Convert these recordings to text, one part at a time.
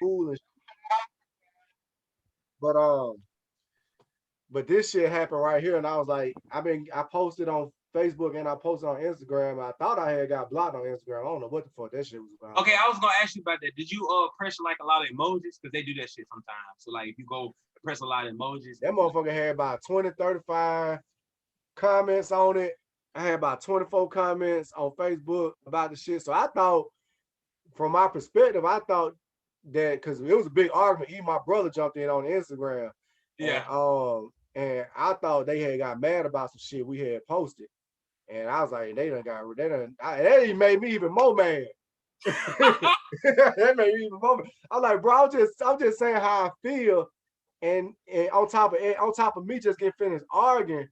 cool and but but this shit happened right here, and I was like, I posted on Facebook and I posted on Instagram. I thought I had got blocked on Instagram. I don't know what the fuck that shit was about. Okay, I was gonna ask you about that. Did you press like a lot of emojis? Because they do that shit sometimes. So like if you go press a lot of emojis, That motherfucker had about 20, 35 comments on it. I had about 24 comments on Facebook about the shit. So I thought, from my perspective, I thought that because it was a big argument, even my brother jumped in on Instagram. yeah. And I thought they had got mad about some shit we had posted. And I was like, that even made me even more mad. That made me even more mad. I'm like, bro, I'm just saying how I feel. And on top of me just getting finished arguing,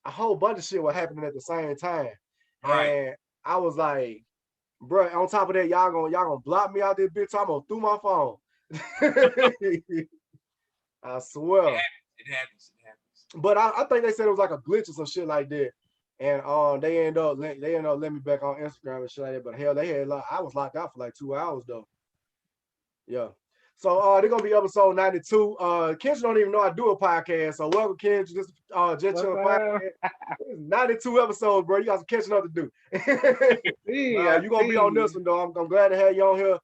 a whole bunch of shit was happening at the same time. Right. And I was like, bro, on top of that, y'all gonna block me out this bitch. I'm gonna through my phone. I swear. It happens. It happens. But I think they said it was like a glitch or some shit like that. And they end up letting me back on Instagram and shit like that. But hell, I was locked out for like 2 hours though. Yeah. So they're gonna be episode 92. Kendra don't even know I do a podcast. So welcome, Kendra. Just Chill podcast. 92 episodes, bro. You got some catching up to do. You're gonna be on this one though. I'm glad to have you on here.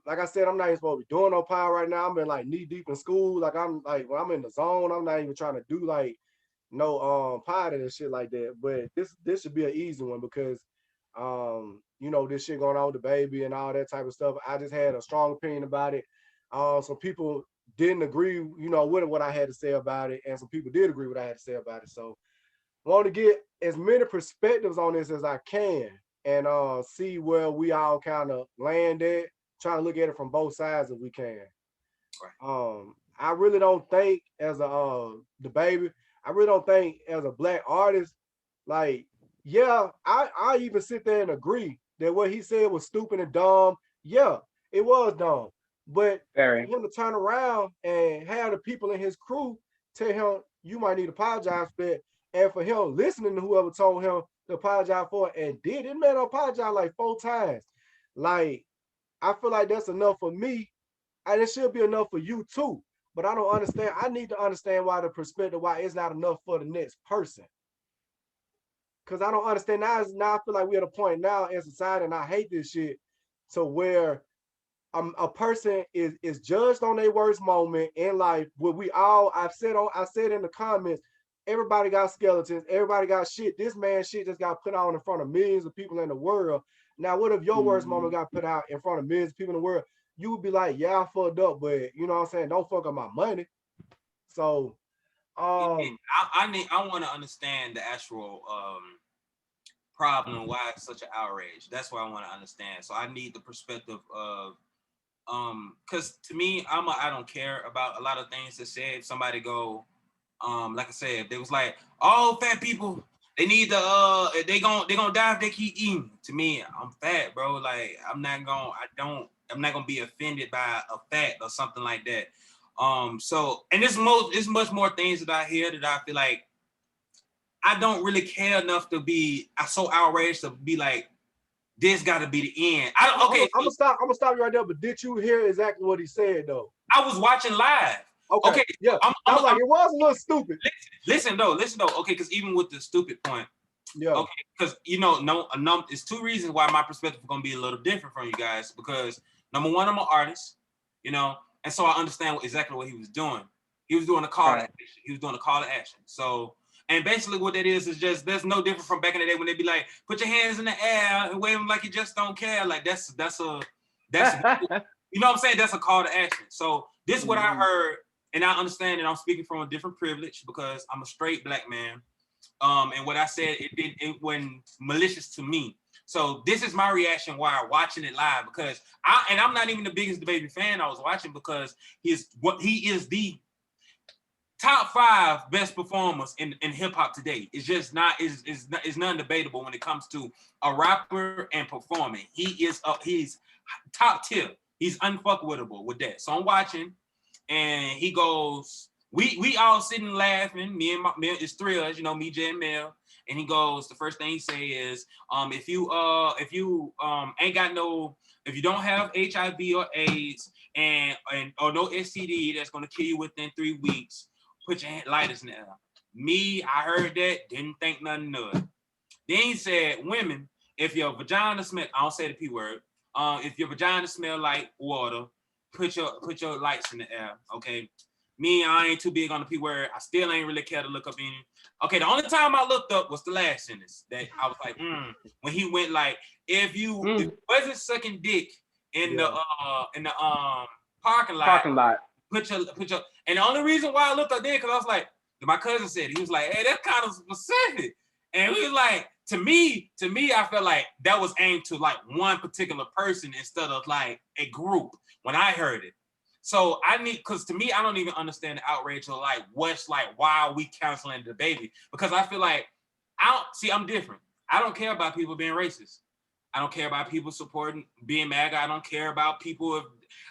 Like I said, I'm not even supposed to be doing no pod right now. I'm in like knee deep in school. Like I'm like when I'm in the zone, I'm not even trying to do like no pod and shit like that. But this should be an easy one because this shit going on with DaBaby and all that type of stuff. I just had a strong opinion about it. Some people didn't agree, with what I had to say about it, and some people did agree with what I had to say about it. So I want to get as many perspectives on this as I can and see where we all kind of land at, try to look at it from both sides if we can. I really don't think as a DaBaby, I really don't think as a black artist, like, yeah, I even sit there and agree that what he said was stupid and dumb. Yeah, it was dumb. But for him to turn around and have the people in his crew tell him you might need to apologize for it, and for him listening to whoever told him to apologize for it and did, it man apologize like 4 times. Like, I feel like that's enough for me, and it should be enough for you too. But I don't understand. I need to understand why why it's not enough for the next person. Cause I don't understand now. I feel like we're at a point now in society, and I hate this shit, to where a person is judged on their worst moment in life. Where I said in the comments, everybody got skeletons, everybody got shit. This man shit just got put out in front of millions of people in the world. Now, what if your worst moment got put out in front of millions of people in the world? You would be like, yeah, I fucked up, but you know what I'm saying? Don't fuck up my money. So I want to understand the actual problem, why it's such an outrage. That's what I want to understand. So I need the perspective of because to me, I don't care about a lot of things that said. If somebody go like I said, they was like, all fat people, they need to they gonna die if they keep eating. To me, I'm fat, bro. Like I'm not gonna be offended by a fact or something like that. So and it's much more things that I hear that I feel like I don't really care enough to be so outraged to be like, this got to be the end. I'm gonna stop you right there. But did you hear exactly what he said though? I was watching live. Okay, yeah. I was like, it was a little stupid. Listen though. Okay, because even with the stupid point, yeah. Okay, because it's two reasons why my perspective is gonna be a little different from you guys. Because number one, I'm an artist, and so I understand exactly what he was doing. He was doing a call to action. He was doing a call to action. So, and basically what that is just that's no different from back in the day when they be like, put your hands in the air and wave them like you just don't care. Like that's you know what I'm saying? That's a call to action. So this is what I heard, and I understand that I'm speaking from a different privilege because I'm a straight black man. And what I said, it went malicious to me. So this is my reaction while watching it live because I'm not even the biggest DaBaby fan. I was watching because he is the top 5 best performers in hip hop today. It's just not is non-debatable when it comes to a rapper and performing. He's top tier. He's unfuckwittable with that. So I'm watching, and he goes. We all sitting laughing. Me and it's 3 of us, me, Jay, and Mel, and he goes, the first thing he say is, if you ain't got no, if you don't have HIV or AIDS and or no STD that's gonna kill you within 3 weeks, put your lighters in the air. Me, I heard that, didn't think nothing of it. Then he said, women, if your vagina smell, I don't say the P word. If your vagina smell like water, put your lights in the air. Okay. Me, I ain't too big on the P word. I still ain't really care to look up any. Okay, the only time I looked up was the last sentence that I was like, when he went like, if you wasn't sucking dick in the parking lot, put your, and the only reason why I looked up there because I was like, my cousin said, he was like, hey, that's kind of specific. And we was like, to me, I felt like that was aimed to like one particular person instead of like a group when I heard it. So because to me, I don't even understand the outrage of like, what's like, why are we canceling DaBaby? Because I feel like, I'm different. I don't care about people being racist. I don't care about people supporting, being MAGA. I don't care about people.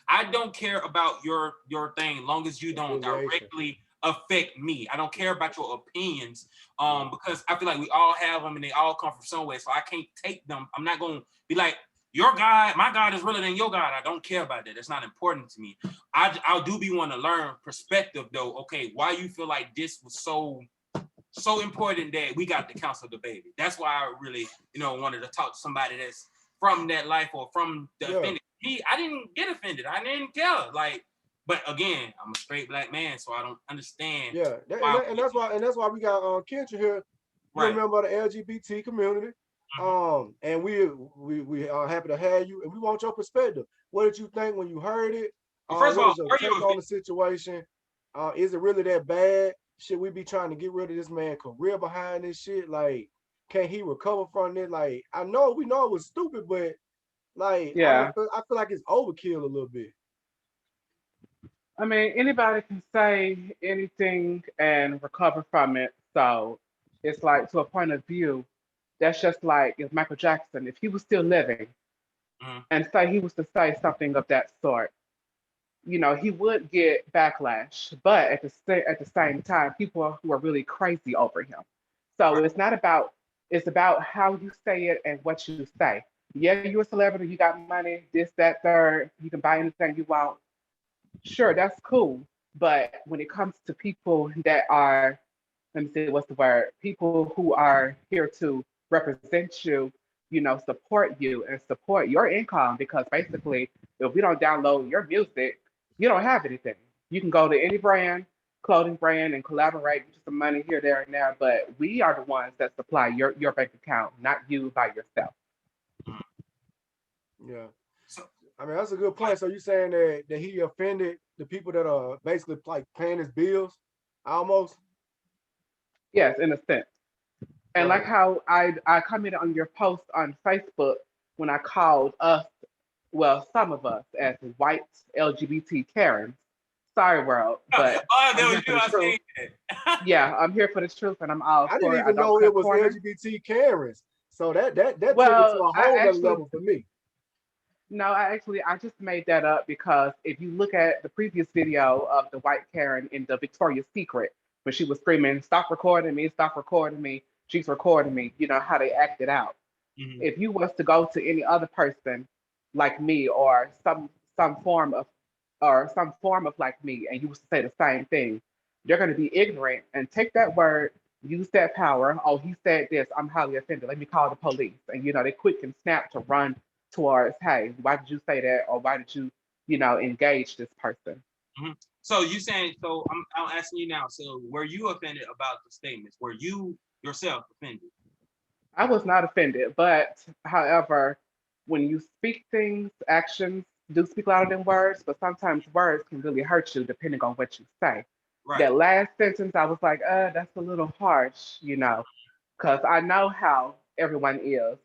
I don't care about your thing, long as you don't directly affect me. I don't care about your opinions, because I feel like we all have them and they all come from somewhere. So I can't take them. I'm not going to be like, your God, my God is realer than your God. I don't care about that. That's not important to me. I do be want to learn perspective though. Okay, why you feel like this was so important that we got to cancel DaBaby? That's why I really, wanted to talk to somebody that's from that life or from the offended. I didn't get offended. I didn't care. Like, but again, I'm a straight black man, so I don't understand. Yeah, and that's why we got Kendra here. You remember the LGBT community. And we are happy to have you, and we want your perspective. What did you think when you heard it? First of all, your take on the situation? Is it really that bad? Should we be trying to get rid of this man's career behind this shit? Like, can he recover from it? Like, we know it was stupid, but like, I feel like it's overkill a little bit. I mean, anybody can say anything and recover from it. So it's like, to a point of view, that's just like if Michael Jackson, if he was still living and say he was to say something of that sort, he would get backlash. But at the same time, people who are really crazy over him. So it's about how you say it and what you say. Yeah, you're a celebrity, you got money, this, that, third, you can buy anything you want. Sure, that's cool. But when it comes to people that are, let me see, what's the word? People who are here to represent you, support you and support your income, because basically, if we don't download your music, you don't have anything. You can go to any brand, clothing brand, and collaborate with some money here, there, and there. But we are the ones that supply your bank account, not you by yourself. Yeah. So, I mean, that's a good point. So you saying that he offended the people that are basically like paying his bills, almost? Yes, in a sense. And like how I commented on your post on Facebook when I called us, well, some of us, as white LGBT Karens. Sorry, world, but I'm here for the truth. Yeah, I'm here for the truth, and I'm all I for it. didn't even know it was LGBT Karens. So that took it to a whole other level for me. No, I just made that up because if you look at the previous video of the white Karen in the Victoria's Secret, when she was screaming, stop recording me, she's recording me, how they acted out. If you was to go to any other person like me or some form of like me, and you was to say the same thing, they're going to be ignorant and take that word, use that power. Oh, he said this, I'm highly offended, let me call the police. And they quick and snap to run towards, hey, why did you say that? Or why did you, engage this person? So you saying, so I'm asking you now, so were you offended about the statements? Were you yourself offended? I was not offended, but however, when you speak things, actions do speak louder than words, but sometimes words can really hurt you depending on what you say. That last sentence, I was like, that's a little harsh, because I know how everyone is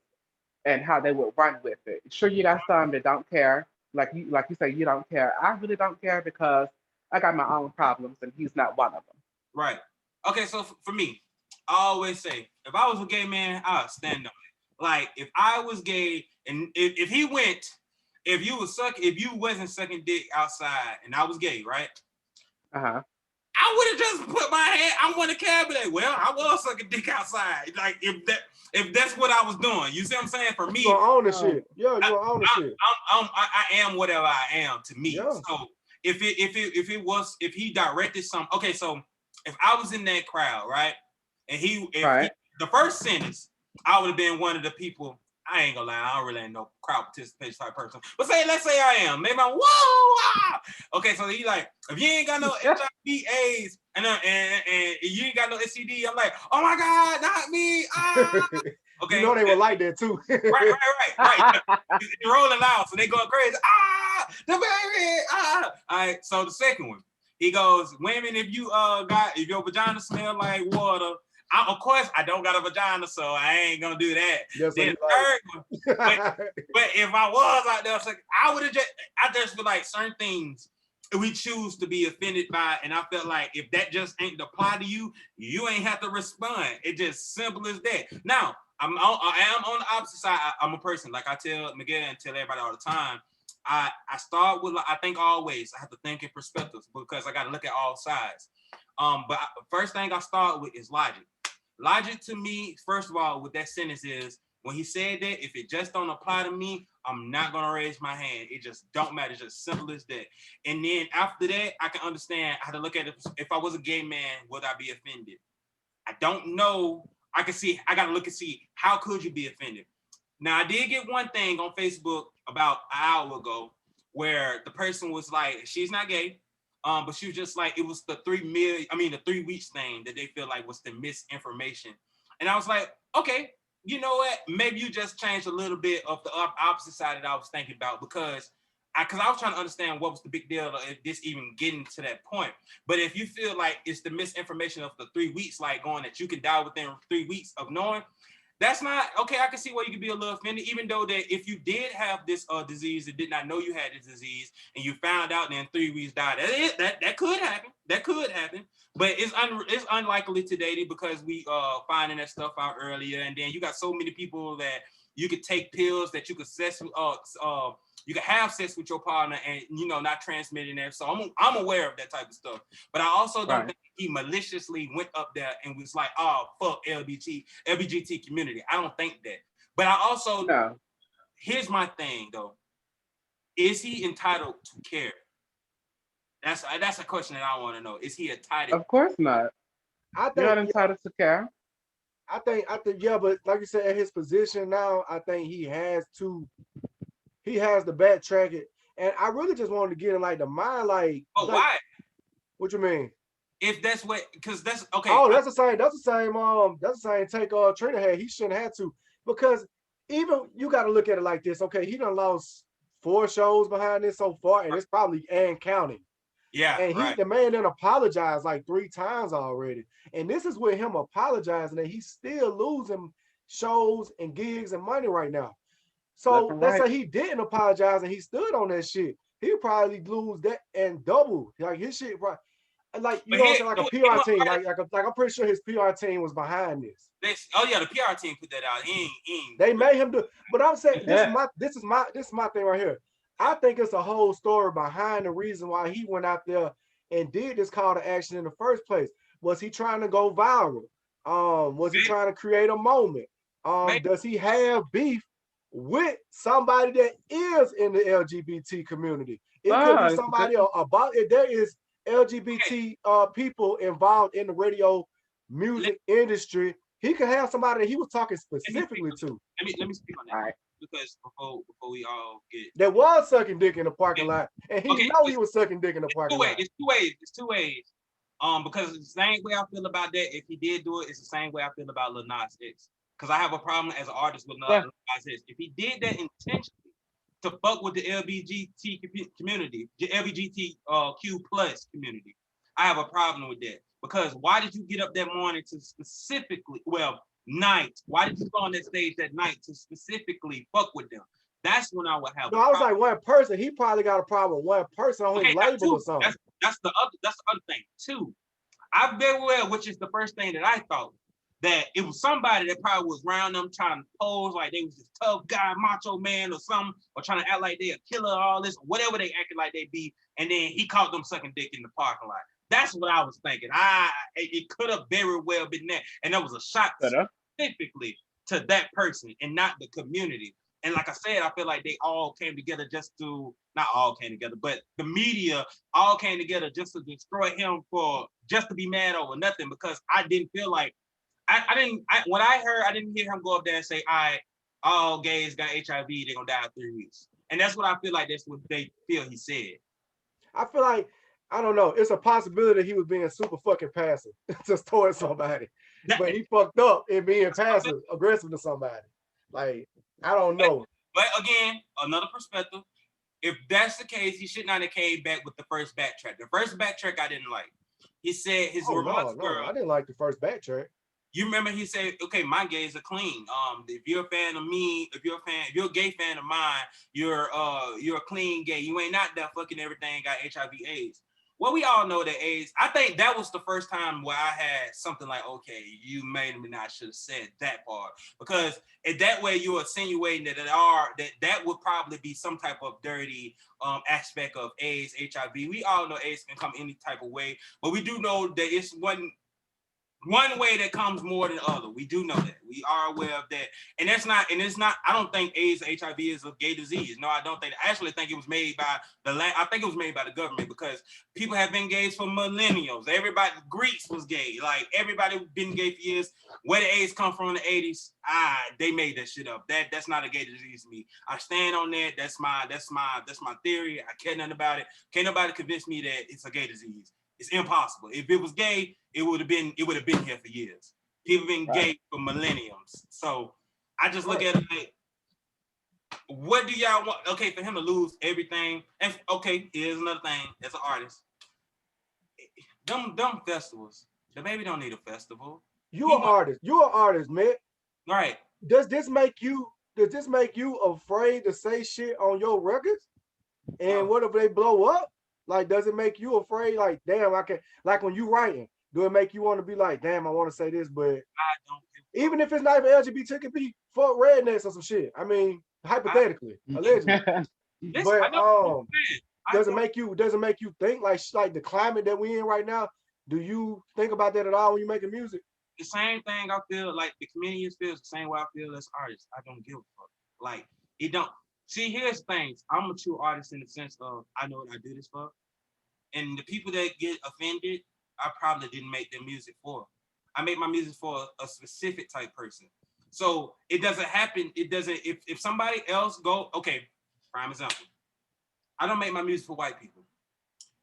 and how they would run with it. Sure, you got some that don't care. Like you say, you don't care. I really don't care because I got my own problems and he's not one of them. Right. Okay, so for me, I always say, if I was a gay man, I'd stand on it. Like, if I was gay and if you wasn't sucking dick outside and I was gay, right? I would have just put my hand. I'm on the cab. Like, well, I was sucking dick outside. Like if that's what I was doing, you see what I'm saying? For me, you own the shit. Yeah, you own the shit. I am whatever I am to me. Yeah. So if he directed some, okay, so if I was in that crowd, right, and the first sentence, I would have been one of the people. I ain't gonna lie, I don't really ain't no crowd participation type person. But let's say I am. Maybe I'm whoa. Ah! Okay, so he like, if you ain't got no HIV AIDS and you ain't got no STD, I'm like, oh my God, not me. Ah. Okay. You know they were like that too. right. It's rolling loud, so they going crazy. Ah, DaBaby. Ah. All right. So the second one, he goes, women, if your vagina smell like water. Of course, I don't got a vagina, so I ain't gonna do that. Yes, then third one, but if I was out there, like, I just feel like certain things we choose to be offended by, and I felt like if that just ain't apply to you, you ain't have to respond. It's just simple as that. Now, I am on the opposite side. I'm a person, like I tell Miguel and tell everybody all the time. I start with, I think always I have to think in perspectives because I got to look at all sides. But first thing I start with is logic. Logic to me, first of all, with that sentence is when he said that, if it just don't apply to me, I'm not gonna raise my hand. It just don't matter. It's just simple as that. And then after that, I can understand how to look at it. If I was a gay man, would I be offended? I don't know. I gotta look and see how could you be offended. Now I did get one thing on Facebook about an hour ago where the person was like, she's not gay. But she was just like, it was the 3 weeks thing that they feel like was the misinformation. And I was like, okay, you know what? Maybe you just changed a little bit of the opposite side that I was thinking about because I was trying to understand what was the big deal of this even getting to that point. But if you feel like it's the misinformation of the 3 weeks, like going that you can die within 3 weeks of knowing, that's not okay. I can see why you could be a little offended, even though that if you did have this disease and did not know you had this disease and you found out and in 3 weeks died, that could happen. That could happen, but it's unlikely today because we finding that stuff out earlier, and then you got so many people that you could take pills that you could you can have sex with your partner and not transmitting that. So I'm aware of that type of stuff, but I also don't think he maliciously went up there and was like, oh fuck LGBT community. I don't think that. But I also know. Here's my thing though: is he entitled to care? That's a question that I want to know. Is he entitled? Of course not. I think you're not entitled to care. I think yeah, but like you said, at his position now, I think he has to backtrack it. And I really just wanted to get in like the mind, like. Oh, why? What you mean? If that's what, because that's okay. Oh, that's the same take Trina had. He shouldn't have to, because even you got to look at it like this. Okay, he done lost 4 shows behind this so far, and it's probably and counting. Yeah, and the man done apologized like 3 times already. And this is with him apologizing that he's still losing shows and gigs and money right now. So let's say he didn't apologize and he stood on that shit, he'd probably lose that and double. Like his shit, like you know what I'm saying, like a PR team. Like I'm pretty sure his PR team was behind this. The PR team put that out. They made him do. But I'm saying this is my thing right here. I think it's a whole story behind the reason why he went out there and did this call to action in the first place. Was he trying to go viral? Was he trying to create a moment? Does he have beef with somebody that is in the LGBT community? It could be somebody about it. There is LGBT people involved in the radio music industry. He could have somebody that he was talking specifically to. Let me speak on that. All right. Because before we all get there was sucking dick in the parking lot, and he know he was sucking dick in the parking lot. It's two ways. Because it's the same way I feel about that. If he did do it, it's the same way I feel about Lil Nas X. Because I have a problem as an artist with Lil Nas X. If he did that intentionally to fuck with the LGBT community, the LGBTQ plus community, I have a problem with that. Because why did you get up that morning to specifically, night? Why did you go on that stage that night to specifically fuck with them? That's when I would have. No, I was like one person. He probably got a problem with one person on his label or something. That's the other thing too. I very well, which is the first thing that I thought, that it was somebody that probably was around them trying to pose like they was this tough guy, macho man or something, or trying to act like they a killer, all this, whatever they acted like they be, and then he caught them sucking dick in the parking lot. That's what I was thinking. It could have very well been that, and that was a shot specifically to that person and not the community. And like I said, I feel like they all came together not all came together, but the media all came together just to destroy him just to be mad over nothing, because I didn't feel like, when I heard, I didn't hear him go up there and say, all gays got HIV, they're gonna die in 3 weeks. And that's what I feel like that's what they feel he said. I feel like, I don't know, it's a possibility he was being super fucking passive just towards somebody. But he fucked up in being passive, aggressive to somebody. Like, I don't know. But again, another perspective. If that's the case, he should not have came back with the first backtrack. The first backtrack I didn't like. He said his remarks were, I didn't like the first backtrack. You remember he said, okay, my gays are clean. If you're a fan of me, if you're a gay fan of mine, you're a clean gay. You ain't not that fucking everything got HIV/AIDS. Well, we all know that AIDS. I think that was the first time where I had something like, okay, you may not should have said that part, because in that way you're insinuating that would probably be some type of dirty aspect of AIDS, HIV. We all know AIDS can come any type of way, but we do know that it's one way that comes more than the other. We do know that. We are aware of that. And it's not, I don't think AIDS, HIV is a gay disease. No, I don't think. I actually think it was made by the government, because people have been gays for millennials. Everybody, Greece was gay. Like, everybody been gay for years. Where the AIDS come from in the 80s, they made that shit up. That's not a gay disease to me. I stand on that. That's my theory. I care nothing about it. Can't nobody convince me that it's a gay disease. It's impossible. If it was gay, it would have been here for years. People been gay for millenniums. So I just look at it like, what do y'all want? Okay, for him to lose everything. And okay, here's another thing. As an artist, them festivals, DaBaby don't need a festival. You're an artist, man. Right. Does this make you afraid to say shit on your records? And what if they blow up? Like, does it make you afraid? Like, damn, I can't. Like, when you writing, do it make you want to be like, damn, I want to say this, but I don't. Even if it's not even LGBT, it could be fuck rednecks or some shit. I mean, hypothetically, allegedly. But does it make you think like the climate that we in right now? Do you think about that at all when you're making music? The same thing I feel like the comedians feel the same way I feel as artists. I don't give a fuck. Like, it don't. See, here's things. I'm a true artist in the sense of I know what I do this for. And the people that get offended, I probably didn't make their music for. I make my music for a specific type person. So it doesn't happen. It doesn't, if somebody else okay, prime example. I don't make my music for white people.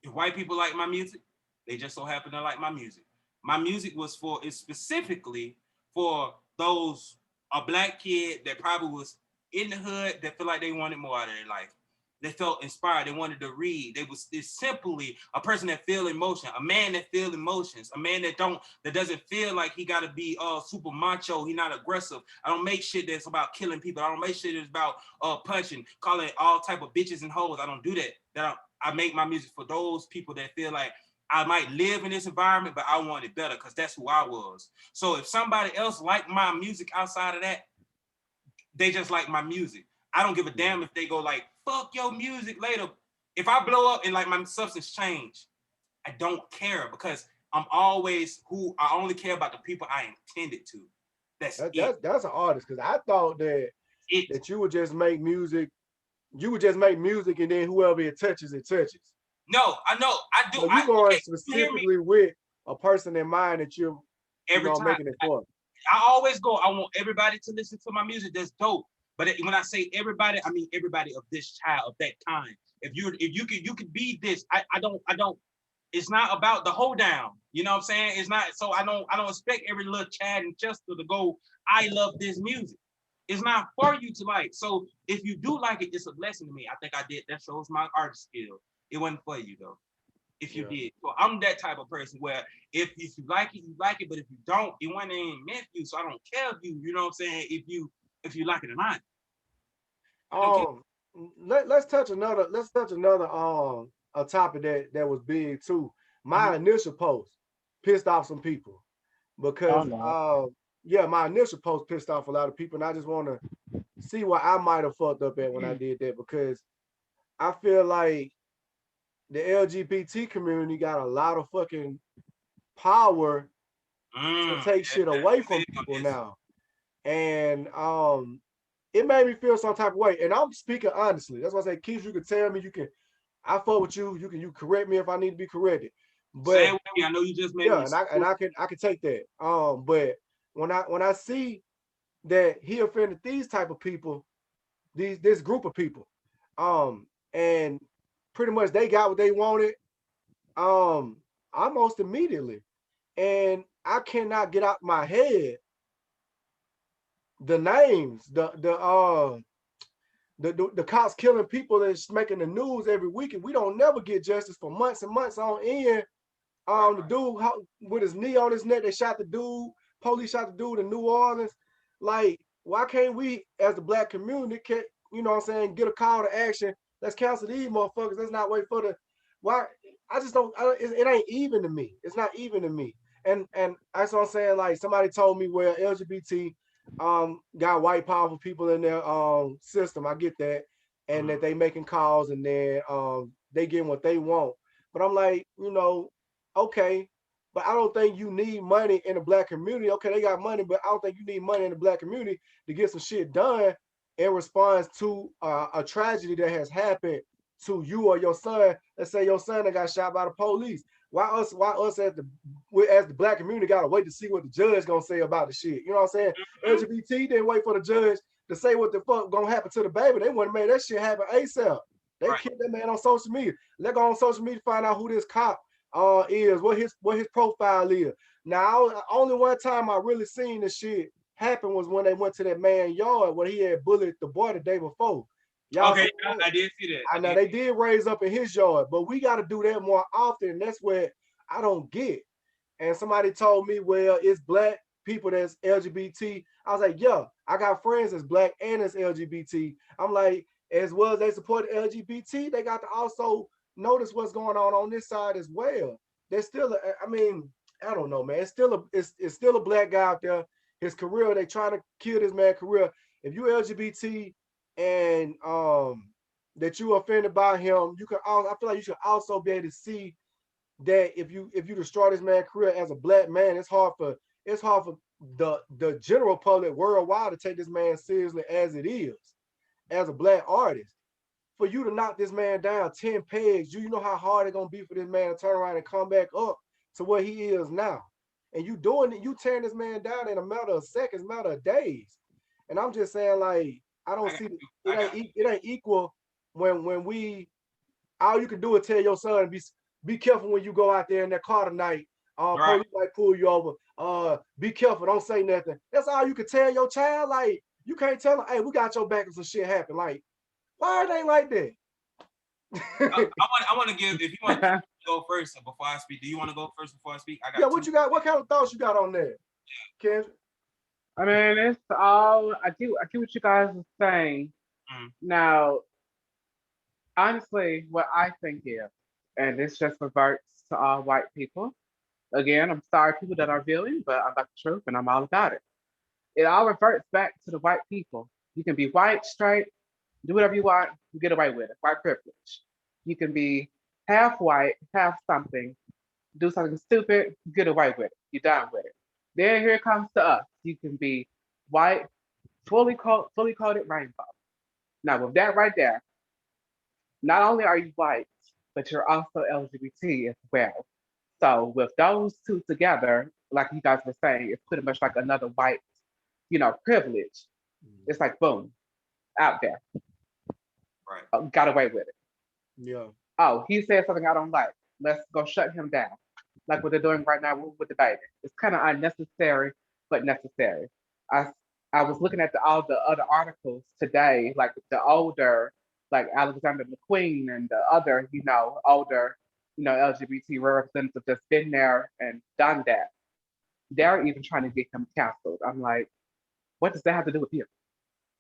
If white people like my music, they just so happen to like my music. My music is specifically for those, a black kid that probably was in the hood that feel like they wanted more out of their life. They felt inspired. They wanted to read. It's simply a person that feel emotion, a man that feel emotions, a man that doesn't feel like he got to be super macho. He not aggressive. I don't make shit that's about killing people. I don't make shit that's about punching, calling all type of bitches and hoes. I don't do that. I make my music for those people that feel like I might live in this environment, but I want it better because that's who I was. So if somebody else like my music outside of that, they just like my music. I don't give a damn if they go like, fuck your music later. If I blow up and like my substance change, I don't care because I'm always who I only care about the people I intended to. That's an artist, because I thought that you would just make music. You would just make music and then whoever it touches, it touches. No, I know. I do. So you're going specifically with a person in mind that you're making it for. I always go, I want everybody to listen to my music. That's dope. But when I say everybody, I mean everybody of this child, of that kind. If you could be this, I don't. It's not about the hold down. You know what I'm saying? It's not. So I don't expect every little Chad and Chester to go, I love this music. It's not for you to like. So if you do like it, it's a blessing to me. I think I did. That shows my artist skill. It wasn't for you though. If you did. So I'm that type of person where if you like it, you like it. But if you don't, it wasn't meant for you. So I don't care if you know what I'm saying, if you like it or not. Let's touch another a topic that was big too. My initial post pissed off some people because my initial post pissed off a lot of people, and I just want to see what I might have fucked up at when I did that, because I feel like the LGBT community got a lot of fucking power to take shit away from people now. And it made me feel some type of way. And I'm speaking honestly. That's why I say, Keith, you can tell me, I fuck with you. You correct me if I need to be corrected. But same way, I know you just made me. And I can take that. But when I see that he offended these type of people, this group of people, and pretty much they got what they wanted, almost immediately, and I cannot get out my head the names, the cops killing people that's making the news every week, and we don't never get justice for months and months on end. The dude with his knee on his neck, they shot the dude. Police shot the dude in New Orleans. Like, why can't we, as the Black community, you know what I'm saying, get a call to action? Let's cancel these motherfuckers. Let's not wait for the. Why? I just don't. It ain't even to me. It's not even to me. And that's what I'm saying. Like, somebody told me, well, LGBT got white powerful people in their system. I get that, and that they making calls and then they getting what they want. But I'm like, you know, okay, but I don't think you need money in the Black community. Okay, they got money, but I don't think you need money in the Black community to get some shit done in response to a tragedy that has happened to you or your son. Let's say your son that got shot by the police. Why us as the Black community gotta wait to see what the judge gonna say about the shit? You know what I'm saying? LGBT didn't wait for the judge to say what the fuck gonna happen to DaBaby. They wouldn't make that shit happen ASAP. They killed that man on social media. Let go on social media to find out who this cop is, what his profile is. Now, only one time I really seen this shit happen was when they went to that man's yard where he had bullied the boy the day before. Y'all okay, I did see that. I know they did raise up in his yard, but we got to do that more often. And that's where I don't get. And somebody told me, well, it's Black people that's LGBT. I was like, yeah, I got friends that's Black and that's LGBT. I'm like, as well as they support LGBT, they got to also notice what's going on this side as well. There's still, I don't know, man. It's still a Black guy out there. His career, they trying to kill this man's career. If you LGBT and that you offended by him, you can also, I feel like you should also be able to see that if you destroy this man's career as a Black man, it's hard for the general public worldwide to take this man seriously as it is, as a Black artist. For you to knock this man down 10 pegs, you know how hard it's gonna be for this man to turn around and come back up to what he is now. And you doing it, you tearing this man down in a matter of seconds, matter of days. And I'm just saying, like, I don't see it ain't equal when we all you can do is tell your son be careful when you go out there in that car tonight. Police might pull you over. Be careful, don't say nothing. That's all you can tell your child. Like, you can't tell them, hey, we got your back if some shit happen. Like, why it ain't like that? I want to give, if you want to go first before I speak, do you want to go first before I speak? I got what you got? What kind of thoughts you got on that, Kendra? I mean, it's all, I get what you guys are saying. Now, honestly, what I think is, and this just reverts to all white people. Again, I'm sorry, people that are viewing, but I'm about the truth and I'm all about it. It all reverts back to the white people. You can be white, straight, do whatever you want, you get away with it. White privilege. You can be half white, half something, do something stupid, get away with it. You're done with it. Then here it comes to us. You can be white, fully coated rainbow. Now, with that right there, not only are you white, but you're also LGBT as well. So with those two together, like you guys were saying, it's pretty much like another white, privilege. It's like, boom, out there. Right. Got away with it. Yeah. Oh, he said something I don't like. Let's go shut him down. Like what they're doing right now with DaBaby. It's kind of unnecessary, but necessary. I was looking at all the other articles today, like the older, like Alexander McQueen and the other, older, LGBT representatives that's been there and done that. They're even trying to get him canceled. I'm like, what does that have to do with you?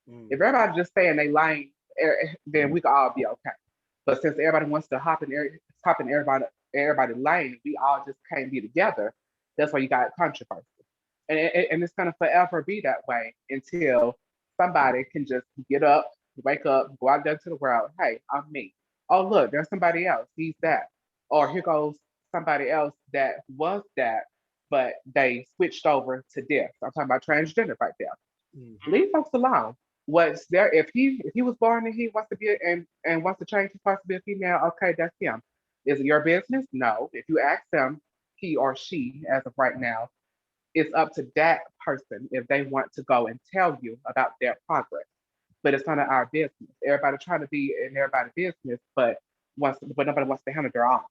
If everybody just stay in their lane, then we could all be okay. But since everybody wants to hop in everybody lane, we all just can't be together. That's why you got controversy. And it's gonna forever be that way until somebody can just get up, wake up, go out there to the world. Hey, I'm me. oh look, there's somebody else. He's that. Or here goes somebody else that was that, but they switched over to this. I'm talking about transgender right there. Mhm. Leave folks alone. What's there if he was born and he wants to be and wants to change his parts to be a female, okay, that's him. Is it your business? No. If you ask them, he or she, as of right now, it's up to that person if they want to go and tell you about their progress. But it's none of our business. Everybody trying to be in everybody's business, but nobody wants to handle their own.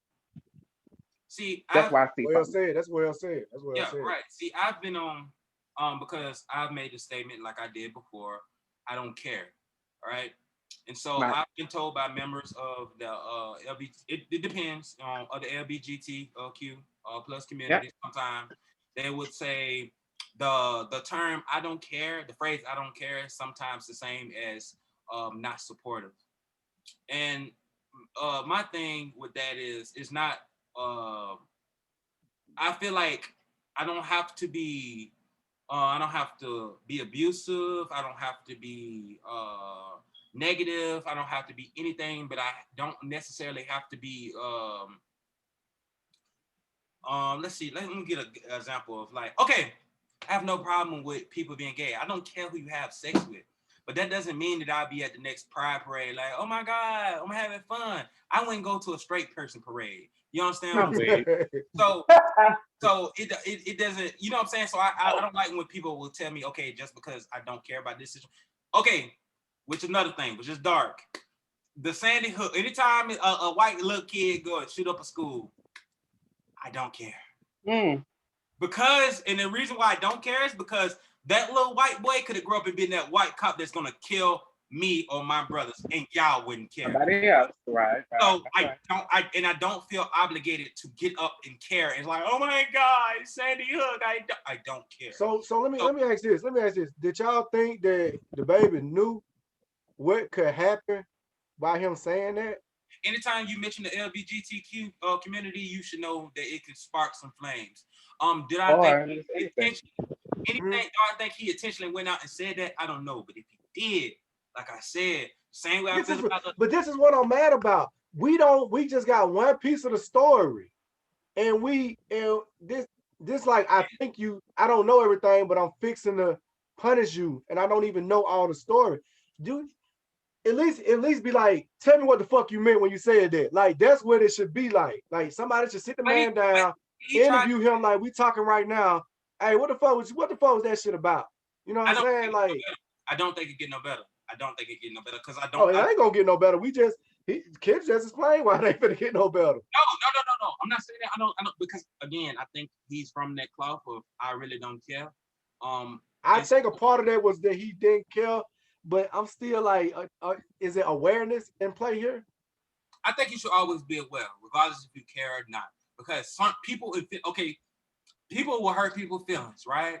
See, That's I've why I see Well folks. said. That's well said. That's well yeah, said. right. See, I've been on because I've made a statement like I did before. I don't care. All right. And so Right. I've been told by members of the it depends on of the LGBTQ plus Yep. community. Sometimes they would say the term "I don't care," the phrase "I don't care" is sometimes the same as not supportive. And my thing with that is not. Uh, I feel like I don't have to be I don't have to be abusive. I don't have to be negative. I don't have to be anything, but I don't necessarily have to be. Let's see. Let me get an example of like, okay, I have no problem with people being gay. I don't care who you have sex with, but that doesn't mean that I'll be at the next pride parade. Like, oh my God, I'm having fun. I wouldn't go to a straight person parade. You understand what No I'm saying? way. So so it doesn't, you know what I'm saying? So I don't like when people will tell me, okay, just because I don't care about this situation. Okay, which is another thing, which is dark. The Sandy Hook, anytime a white little kid go and shoot up a school, I don't care. Mm. Because, and the reason why I don't care is because that little white boy could have grown up and been that white cop that's gonna kill me or my brothers, and y'all wouldn't care. Somebody else. Right, right. So That's right. I don't feel obligated to get up and care. It's like, oh my God, Sandy Hook. I don't care. So let me So let me ask this. Let me ask this. Did y'all think that the baby knew what could happen by him saying that? anytime you mention the LGBTQ community, you should know that it can spark some flames. Did I think Or just anything. anything? Hmm? Do I think he intentionally went out and said that? I don't know. But if he did, like I said, same way I This feel is about the but this is what I'm mad about. We just got one piece of the story. And this like I don't know everything, but I'm fixing to punish you and I don't even know all the story. Dude, at least be like, tell me what the fuck you meant when you said that. Like that's what it should be like. Like somebody should sit the but man down, he tried. interview him like we talking right now. Hey, what the fuck was that shit about? You know what I I'm don't saying? think it get no Like, better. I don't think it get no better. I don't think it get no better because I oh, don't. it ain't gonna get no better. Kids just explain why they finna get no better. No. I'm not saying that. I don't because again, I think he's from that cloth of I really don't care. I It's think a part of that was that he didn't care, but I'm still like, is it awareness in play here? I think you should always be aware, regardless if you care or not, because some people, if okay, people will hurt people's feelings, right?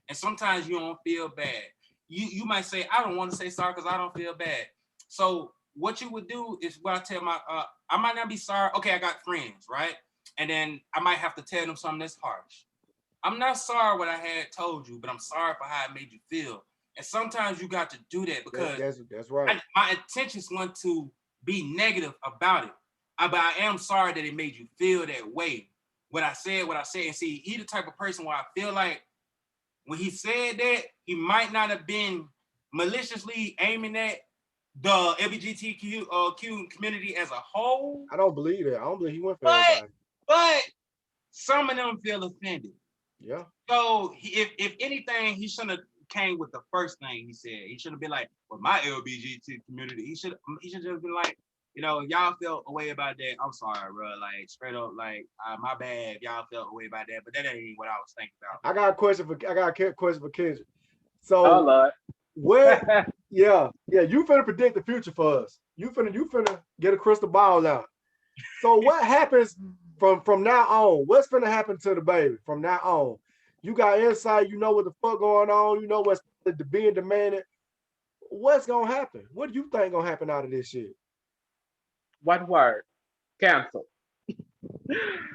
And sometimes you don't feel bad. You might say, I don't want to say sorry because I don't feel bad. So what you would do is what I tell my I might not be sorry. Okay, I got friends, right? And then I might have to tell them something that's harsh. I'm not sorry what I had told you, but I'm sorry for how it made you feel. And sometimes you got to do that That, because that's right. my intentions want to be negative about it. But I am sorry that it made you feel that way. What I said. And see, he the type of person where I feel like when he said that, he might not have been maliciously aiming at the LGBTQ Q community as a whole, I don't believe that. I don't believe he went for but everybody. but some of them feel offended. Yeah. So if anything, he shouldn't have came with the first thing he said. He should have been like, "Well, my LGBT community." He should just been like, y'all felt a way about that. I'm sorry, bro. Like straight up, like my bad. If y'all felt a way about that, but that ain't what I was thinking about. I got a question for Kendrick. Oh So Lord. what? Yeah. You finna predict the future for us. You finna get a crystal ball out. So what happens from now on? What's gonna happen to the baby from now on? You got insight. You know what the fuck going on. You know what's being demanded. What's gonna happen? What do you think gonna happen out of this shit? One word. Cancel.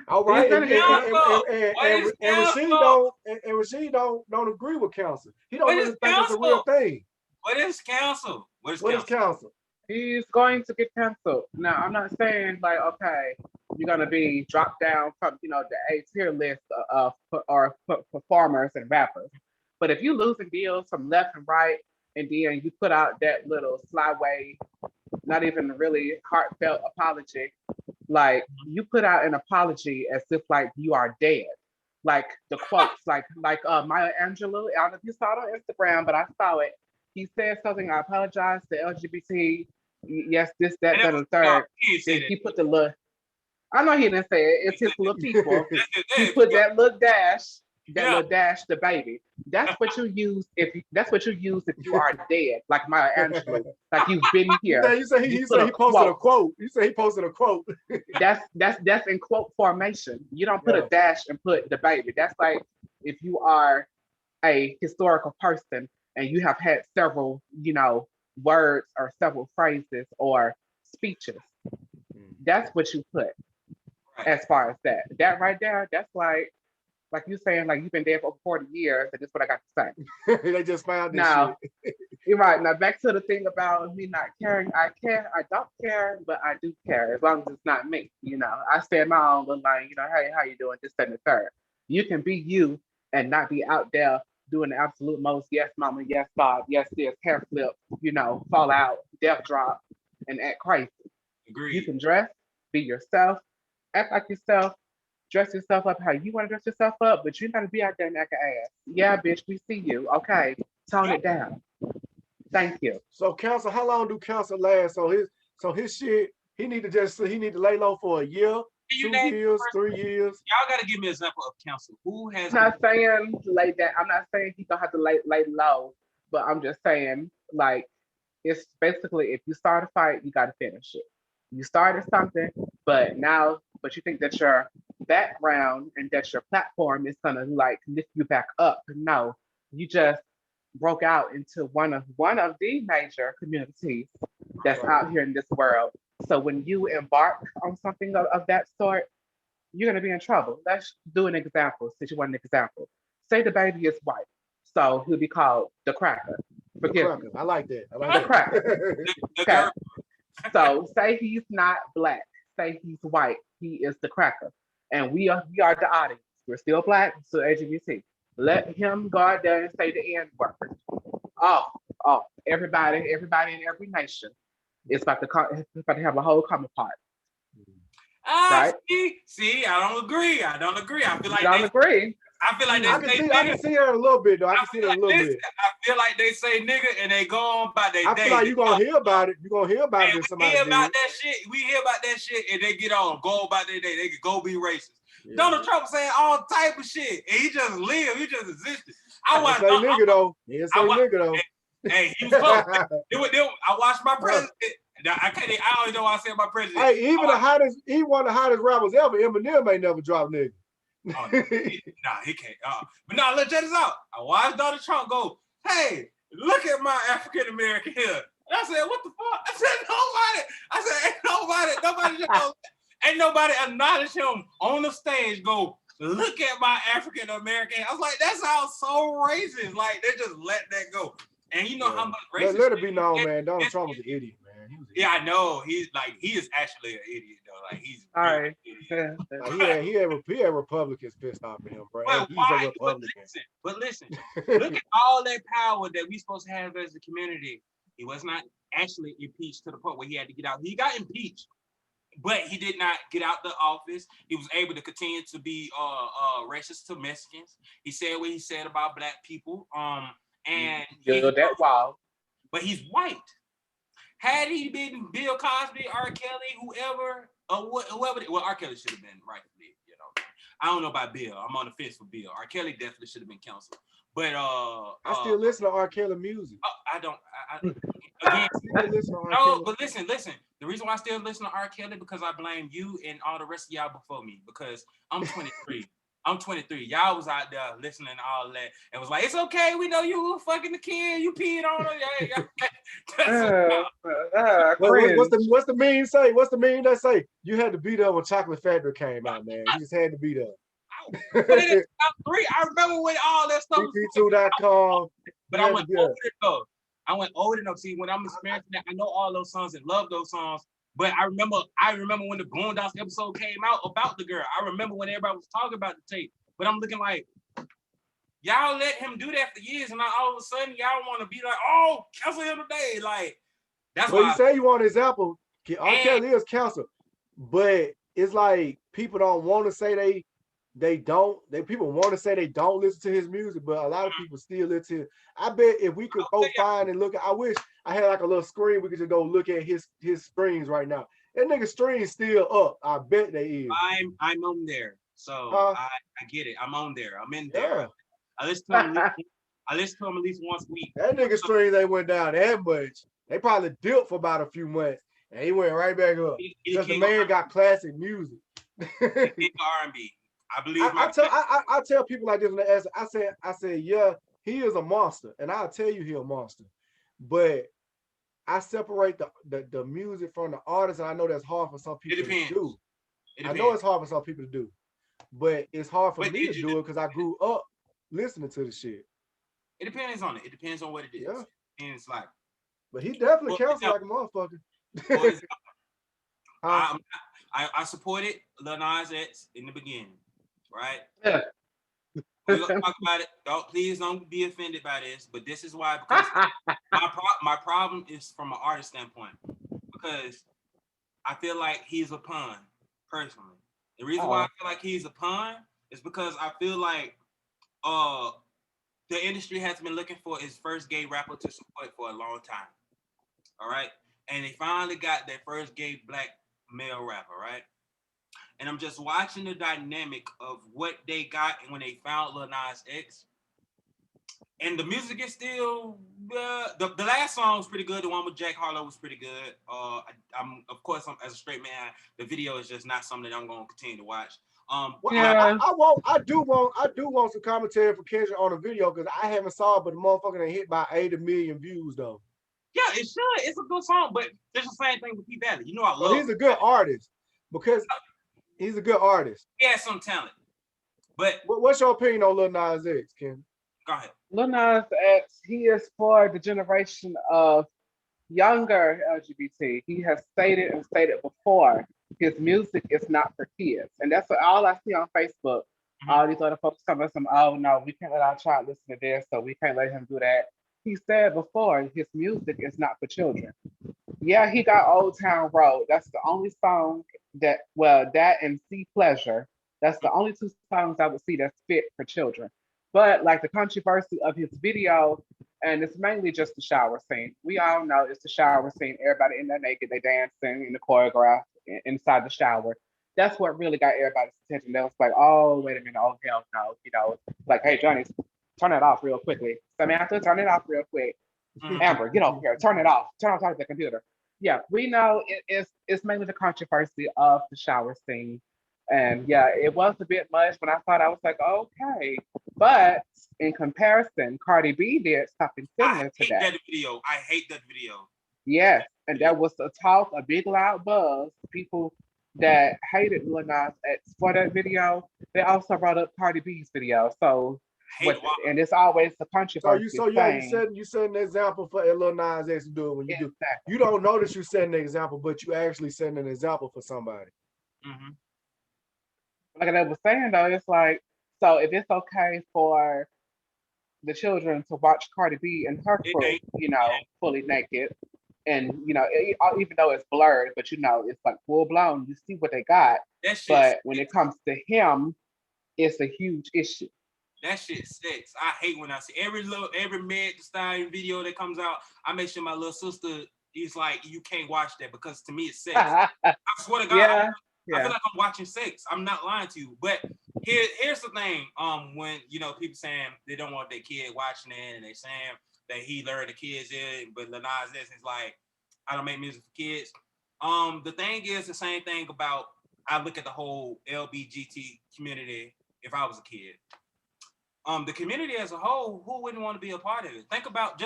All He's right, gonna get canceled. What is and Rashid council? don't agree with counsel. He don't What is really think it's a real council? thing. What is council? What is What is council? counsel? He's going to get canceled. Now, I'm not saying like, okay, you're gonna be dropped down from the A tier list of performers and rappers. But if you losing deals from left and right, and then you put out that little slyway, not even really heartfelt apology, like you put out an apology as if like you are dead. Like the quotes, like Maya Angelou. I don't know if you saw it on Instagram, but I saw it. He said something. I apologize to LGBT. Yes, this, that, And that, that was, and the third. he didn't say Then that. he put the look. I know he didn't say it. It's his little people. He Yeah, put that little dash, yeah. the baby. That's what you use that's what you use if you are dead, like Maya Angelou. Like you've been here. You say he put said he posted a quote. You say he posted a quote. That's in quote formation. You don't put Yeah. a dash and put the baby. That's like if you are a historical person and you have had several, words or several phrases or speeches. That's what you put Right. as far as that. That right there, that's like you saying like you've been there for over 40 years, and that's what I got to say. They just found this Now, shit. you're right. Now back to the thing about me not caring. I care. I don't care, but I do care as long as it's not me. I stand my own little line. Hey, how you doing? This, that, and the third. You can be you and not be out there doing the absolute most. Yes, mama. Yes, God. Yes, this. Hair flip. Fall out, death drop, and act crazy. Agreed. You can dress, be yourself, act like yourself, dress yourself up how you want to dress yourself up, but you gotta be out there and act an ass. Yeah, bitch, we see you. Okay, tone it down. Thank you. So council, how long do council last? So his shit, he need to lay low for a year, Can you 2 name years, first? 3 years. Y'all got to give me an example of counsel. Who has? I'm not saying lay down. I'm not saying he don't have to lay low, but I'm just saying like it's basically if you start a fight, you gotta finish it. You started something, but you think that your background and that your platform is gonna like lift you back up. No, you just broke out into one of the major communities that's out here in this world. So when you embark on something of that sort, you're gonna be in trouble. Let's do an example, since you want an example. Say DaBaby is white, so he'll be called the cracker. The Forgive cracker. me. I like that. I The like cracker. that. The Okay. girl. So say he's not black, say he's white, he is the cracker. And we are the audience. We're still black, still LGBT. Let him go out there and say the N-word. Oh, everybody in every nation is about to have a whole common part. Right? See, I don't agree. I feel like You don't agree? I feel like they I can see that a little bit though. I can see that a little bit. I feel like they say nigga and they go on by their day. I feel like you're gonna hear about it. You're gonna hear about it if we somebody hear do about it. that shit. We hear about that shit and they get on, go about their day. They could go be racist. Yeah. Donald Trump saying all type of shit. And he just lived. He just existed. He didn't say nigga though. He didn't say nigga though. Hey, he was close. I watched my president. I don't know why I said my president. Hey, even he one of the hottest rappers ever. Eminem ain't never dropped nigga. Oh, no, he can't. But no, let's check this out. I watched Donald Trump go, hey, look at my African American here. And I said, what the fuck? I said, nobody. I said, ain't nobody acknowledge him on the stage. Go, look at my African American. I was like, that sounds so racist. Like they just let that go. And you know how much racist. Let it be known, man. Donald Trump was an idiot, man. Yeah, I know. He is actually an idiot though. Like he's All right. Like, he had Republicans pissed off at him, bro. But He's why? a Republican. But listen. Look at all that power that we supposed to have as a community. He was not actually impeached to the point where he had to get out. He got impeached, but he did not get out the office. He was able to continue to be racist to Mexicans. He said what he said about black people. And that wild. But he's white. Had he been Bill Cosby, R. Kelly, whoever, well, R. Kelly should have been rightfully, I don't know about Bill. I'm on the fence for Bill. R. Kelly definitely should have been counseled. But I still listen to R. Kelly music. I don't. Again, no, but listen. The reason why I still listen to R. Kelly because I blame you and all the rest of y'all before me because I'm 23. I'm 23. Y'all was out there listening to all that and was like, it's okay. We know you were fucking the kid. You peed on her. What's the meme say? What's the meme that say? You had to be there when Chocolate Factory came out, man. You just had to be there. I remember when all that stuff CP2.com. But I'm like, over it though. I went old enough. See, when I'm experiencing that, I know all those songs and love those songs. But I remember when the Boondocks episode came out about the girl. I remember when everybody was talking about the tape. But I'm looking like, y'all let him do that for years, and all of a sudden y'all want to be like, oh, cancel him today. Like, that's well, why. you say you want an example. R. Kelly is cancer, but it's like people don't want to say people want to say they don't listen to his music, but a lot of people still listen to it. I bet if we could go find and look at, I wish I had like a little screen we could just go look at his streams right now. That nigga stream's still up. I bet they is. I'm on there. So I get it. I'm on there. I'm in there. Yeah. I listen to him at least once a week. That nigga streams they went down that much. They probably dipped for about a few months and he went right back up. Because the man got classic music. R&B. I believe I tell people like this when they ask, I say, yeah, he is a monster, and I'll tell you he's a monster. But I separate the music from the artist, and I know that's hard for some people to do. I know it's hard for some people to do, but it's hard for me to do it because I grew up listening to the shit. It depends on it. It depends on what it is. Yeah. And it's like, but he definitely counts like a motherfucker. I supported Lil Nas X in the beginning, right? Yeah. We're gonna talk about it. Please don't be offended by this, but this is why, because my problem is from an artist standpoint, because I feel like he's a pun, personally. The reason why I feel like he's a pun is because I feel like the industry has been looking for his first gay rapper to support for a long time. All right. And they finally got their first gay black male rapper, right? And I'm just watching the dynamic of what they got when they found Lil Nas X. And the music is still, the last song was pretty good. The one with Jack Harlow was pretty good. Of course, as a straight man, the video is just not something that I'm going to continue to watch. I do want some commentary for Kendrick on the video because I haven't saw it, but the motherfucker done hit by 80 million views though. Yeah, it should. It's a good song, but it's the same thing with P. Valley. You know, I love. He's a good artist because he's a good artist. He has some talent. But what's your opinion on Lil Nas X, Ken? Go ahead. Lil Nas X, he is for the generation of younger LGBT. He has stated before, his music is not for kids. And that's all I see on Facebook. Mm-hmm. All these other folks coming from, oh no, we can't let our child listen to this, so we can't let him do that. He said before, his music is not for children. Yeah, he got Old Town Road. That's the only song that and See Pleasure. That's the only two songs I would see that's fit for children. But like the controversy of his video, and it's mainly just the shower scene. We all know it's the shower scene. Everybody in there naked, they dancing in the choreograph inside the shower. That's what really got everybody's attention. They was like, oh, wait a minute, oh hell no. You know, like, hey, Johnny, turn it off real quickly. Samantha, turn it off real quick. Mm-hmm. Amber, get over here, turn it off. Turn off the computer. Yeah, we know it's mainly the controversy of the shower scene. And yeah, it was a bit much when I thought I was like, okay. But in comparison, Cardi B did something similar to that. I hate that video. Yes, and there was a talk, a big loud buzz. People that hated Lil Nas X for that video, they also brought up Cardi B's video. So, and it's always the controversy. You set an example for Lil Nas X to do it when you do. You don't know that you set an example, but you actually set an example for somebody. Mm-hmm. Like I was saying though, it's like, so if it's okay for the children to watch Cardi B and her crew, you know, fully naked, and you know, even though it's blurred, but you know, it's like full blown. You see what they got, but when it comes to him, it's a huge issue. That shit sex. I hate when I see every Meg Thee Stallion video that comes out. I make sure my little sister is like, you can't watch that because to me it's sex. I swear to God. Yeah. I feel like I'm watching sex. I'm not lying to you. But here's the thing. When you know people saying they don't want their kid watching it, and they saying that he lured the kids in, but Lil Nas X is like, I don't make music for kids. The thing is the same thing about I look at the whole LGBT community if I was a kid. The community as a whole, who wouldn't want to be a part of it? Think about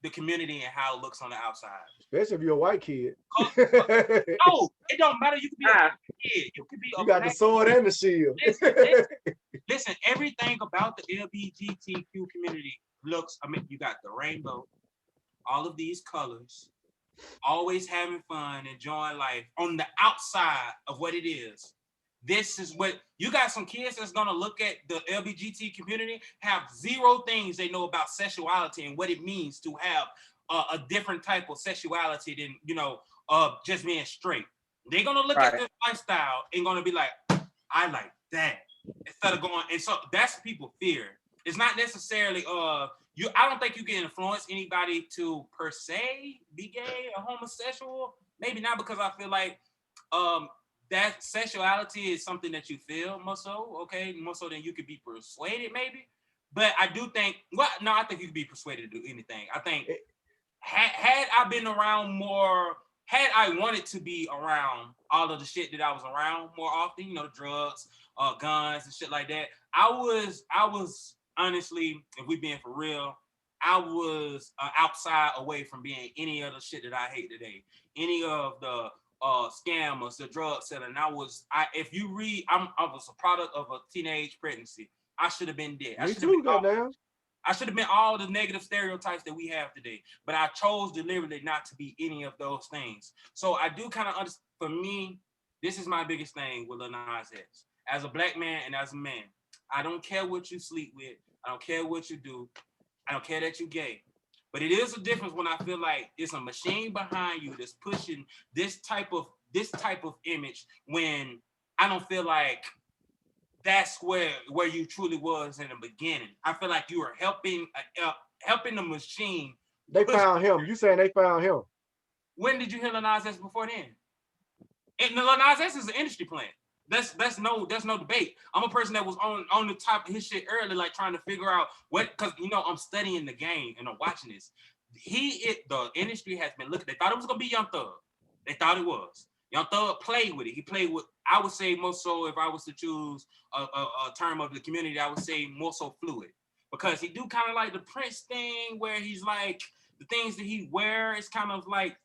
the community and how it looks on the outside. Especially if you're a white kid. No, it don't matter. You could be a kid. You could be you got the sword and the shield. Listen, everything about the LGBTQ community looks. I mean, you got the rainbow, all of these colors, always having fun, enjoying life on the outside of what it is. This is what you got. Some kids that's gonna look at the LGBT community, have zero things they know about sexuality and what it means to have a different type of sexuality than just being straight. They're gonna look at this lifestyle and gonna be like, I like that, instead of going. And so that's people fear. It's not necessarily I don't think you can influence anybody to per se be gay or homosexual. Maybe not, because I feel like that sexuality is something that you feel more so, okay, more so than you could be persuaded, maybe. But I do think, I think you could be persuaded to do anything. I think had I been around more, had I wanted to be around all of the shit that I was around more often, drugs, guns and shit like that, I was honestly, if we being for real, I was outside away from being any of the shit that I hate today. Any of the scammers, the drug seller. And I was a product of a teenage pregnancy. I should have been dead. I should have been all the negative stereotypes that we have today. But I chose deliberately not to be any of those things. So I do kind of understand. For me, this is my biggest thing with Lil Nas X. As a black man and as a man, I don't care what you sleep with. I don't care what you do. I don't care that you're gay. But it is a difference when I feel like it's a machine behind you that's pushing this type of image, when I don't feel like that's where you truly was in the beginning. I feel like you were helping the machine. They found him. You saying they found him? When did you hear Lil Nas X before then? And Lil Nas X is an industry plant. That's no debate. I'm a person that was on the top of his shit early, like trying to figure out because I'm studying the game and I'm watching this. The industry has been looking. They thought it was gonna be Young Thug. They thought it was. Young Thug played with it. He played with, I would say more so, if I was to choose a term of the community, I would say more so fluid, because he do kind of like the Prince thing, where he's like, the things that he wear is kind of like,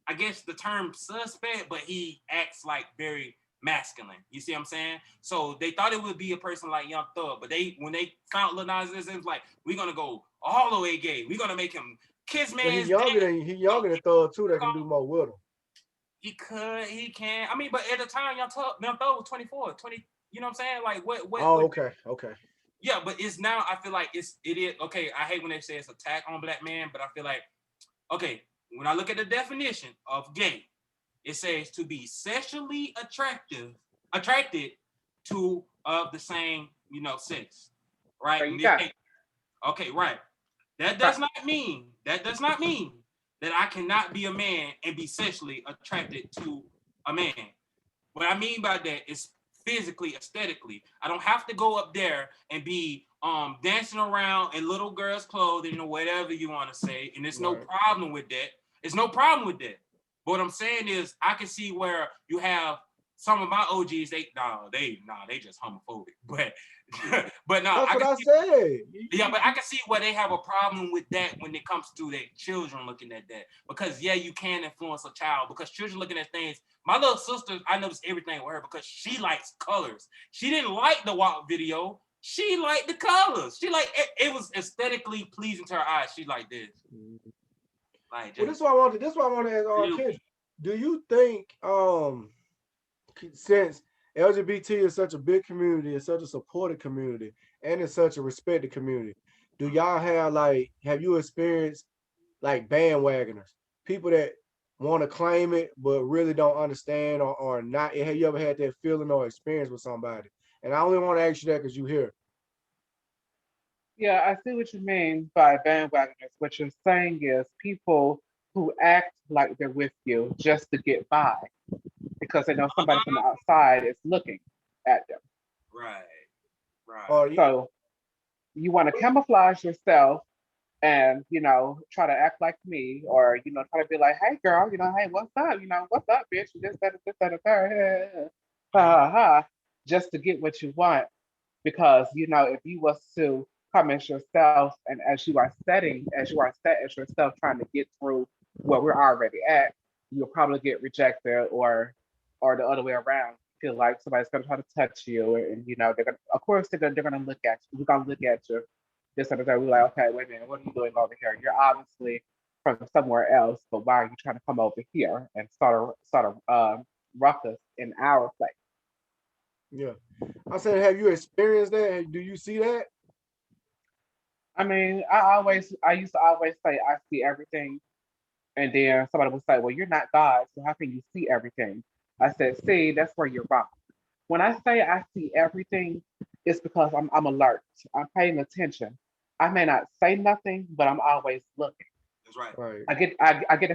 I guess the term suspect, but he acts like very masculine. You see what I'm saying? So they thought it would be a person like Young Thug, but when they found Lil Nas X, it was like, we're gonna go all the way gay. We're gonna make him kiss man. He younger than Thug too. That can do more with him. He can. I mean, but at the time, Young Thug was 24, 20. You know what I'm saying? Like what? Oh, okay. Yeah, but it's now. I feel like it is okay. I hate when they say it's attack on black men, but I feel like, okay, when I look at the definition of gay, it says to be sexually attracted to of the same, sex, right? Okay, right. That does not mean that I cannot be a man and be sexually attracted to a man. What I mean by that is physically, aesthetically. I don't have to go up there and be dancing around in little girls' clothing or whatever you want to say, and there's no problem with that. There's no problem with that. But what I'm saying is, I can see where you have some of my OGs. They just homophobic. But but no, that's what I said. Yeah, but I can see where they have a problem with that when it comes to their children looking at that. Because you can influence a child, because children looking at things. My little sister, I noticed everything with her because she likes colors. She didn't like the WAP video. She liked the colors. She like it was aesthetically pleasing to her eyes. She liked this. Like, this is what I wanted to ask Kendrick. Do you think since LGBT is such a big community, it's such a supported community, and it's such a respected community, do y'all have you experienced like bandwagoners, people that want to claim it but really don't understand or not? Have you ever had that feeling or experience with somebody? And I only want to ask you that because you here. Yeah, I see what you mean by bandwagoners. What you're saying is people who act like they're with you just to get by, because they know somebody from the outside is looking at them. Right. So you want to camouflage yourself and, try to act like me, or, try to be like, hey, girl, hey, what's up? What's up, bitch? You just that, just to get what you want. Because, if you was to come as yourself, and as you are set as yourself, trying to get through where we're already at, you'll probably get rejected, or the other way around. Feel like somebody's gonna try to touch you, and they're gonna, of course, they're gonna look at you. We're gonna look at you this and that. We're like, okay, wait a minute, what are you doing over here? You're obviously from somewhere else, but why are you trying to come over here and start a ruckus in our place? Yeah. I said, have you experienced that? Do you see that? I mean, I used to always say I see everything, and then somebody would say, well, you're not God, so how can you see everything? I said, see, that's where you're wrong. When I say I see everything, it's because I'm alert. I'm paying attention. I may not say nothing, but I'm always looking. That's right. Right. I get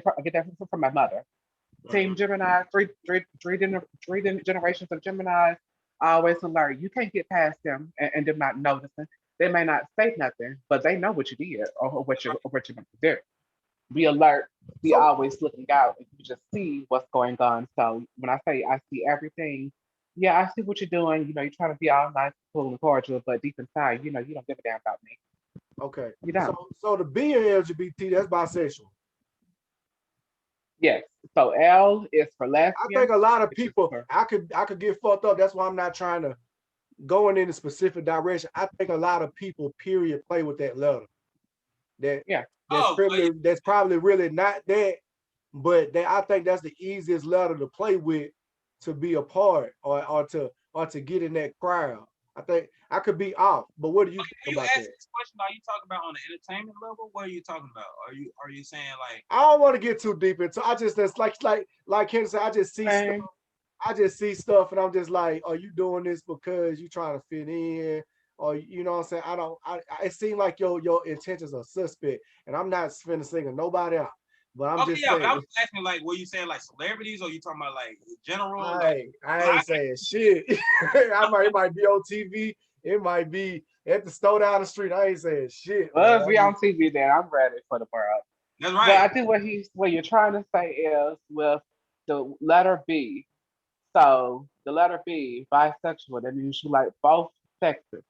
that from my mother. Right. Team Gemini, three generations of Gemini, always alert. You can't get past them and them not noticing. They may not say nothing, but they know what you did or what you're going to do. Be alert, be So always looking out, and you just see what's going on. So when I say I see everything, yeah, I see what you're doing. You know, you're trying to be all nice, cool, and cordial, but deep inside, you know, you don't give a damn about me. okay. You So don't. so the B in LGBT, that's bisexual. Yes. So L is for I think lesbian, a lot of which is people for I could get fucked up. That's why I'm not trying to go in a specific direction. I think a lot of people, period, play with that letter. That yeah. Oh, that's probably really not that, but I think that's the easiest letter to play with to be a part or to get in that crowd. I think I could be off, but what do you think are you about asking that? this question? Are you talking about on the entertainment level? What are you talking about? Are you saying like I don't want to get too deep into. I just that's like Ken said. Same. I just see stuff, and I'm just like, are you doing this because you trying to fit in, or you know what I'm saying? I don't. It seems like your intentions are suspect, and I'm not finna single nobody out, but I'm okay, just yeah, but I saying. was asking like were you saying like celebrities or you talking about like general? Like I ain't saying shit. It might be on TV. It might be at the store down the street. I ain't saying shit, man. Let's be on TV then. I'm ready for the world. that's But right. I think what you're trying to say is with the letter B. So the letter B, bisexual, that means you like both sexes.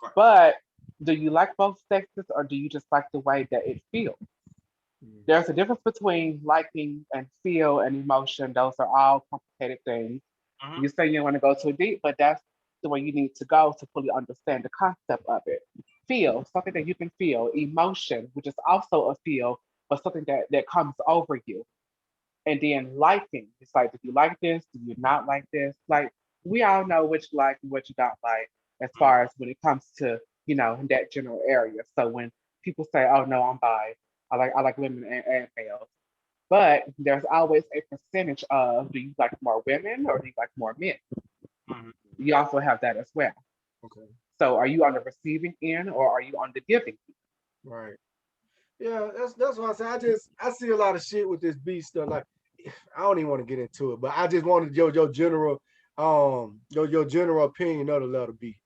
Right. But do you like both sexes or do you just like the way that it feels? There's a difference between liking and feel and emotion. Those are all complicated things. Mm-hmm. You say you want to go too deep, but that's the way you need to go to fully understand the concept of it. Feel, something that you can feel, emotion, which is also a feel, but something that comes over you. And then liking, it's like, do you like this? Do you not like this? Like, we all know what you like and what you don't like as Mm-hmm. far as when it comes to, you know, in that general area. So when people say, oh no, I'm bi, I like women and males. But there's always a percentage of do you like more women or do you like more men? Mm-hmm. You also have that as well. Okay, So are you on the receiving end or are you on the giving end? right. Yeah, that's what I say. I see a lot of shit with this B stuff. Like I don't even want to get into it, but I just wanted your general your general opinion of the letter B.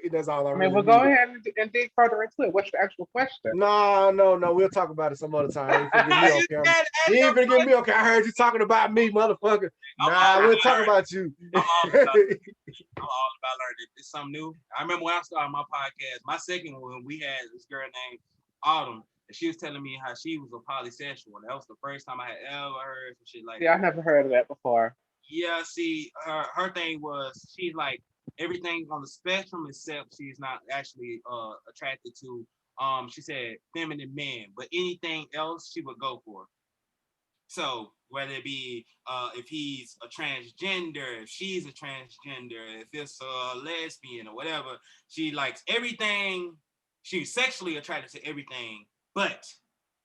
That's all I I mean, really we'll go needed. ahead and dig further into it. What's your actual question? No, no, no. We'll talk about it some other time. You ain't finna get me on You camera. said ask You your ain't finna get me question. on camera. I heard you talking about me, motherfucker. I'm Nah, all we'll about talk learning. about you. I'm all about I'm all about learning. It's something new. I remember when I started my podcast, my second one, we had this girl named Autumn, and she was telling me how she was a polysexual. And that was the first time I had ever heard some shit like Yeah, I never heard of that before. yeah, see, her thing was she's like everything on the spectrum except she's not actually attracted to she said feminine men, but anything else she would go for. So whether it be if he's a transgender, if she's a transgender, if it's a lesbian or whatever, she likes everything. She's sexually attracted to everything, but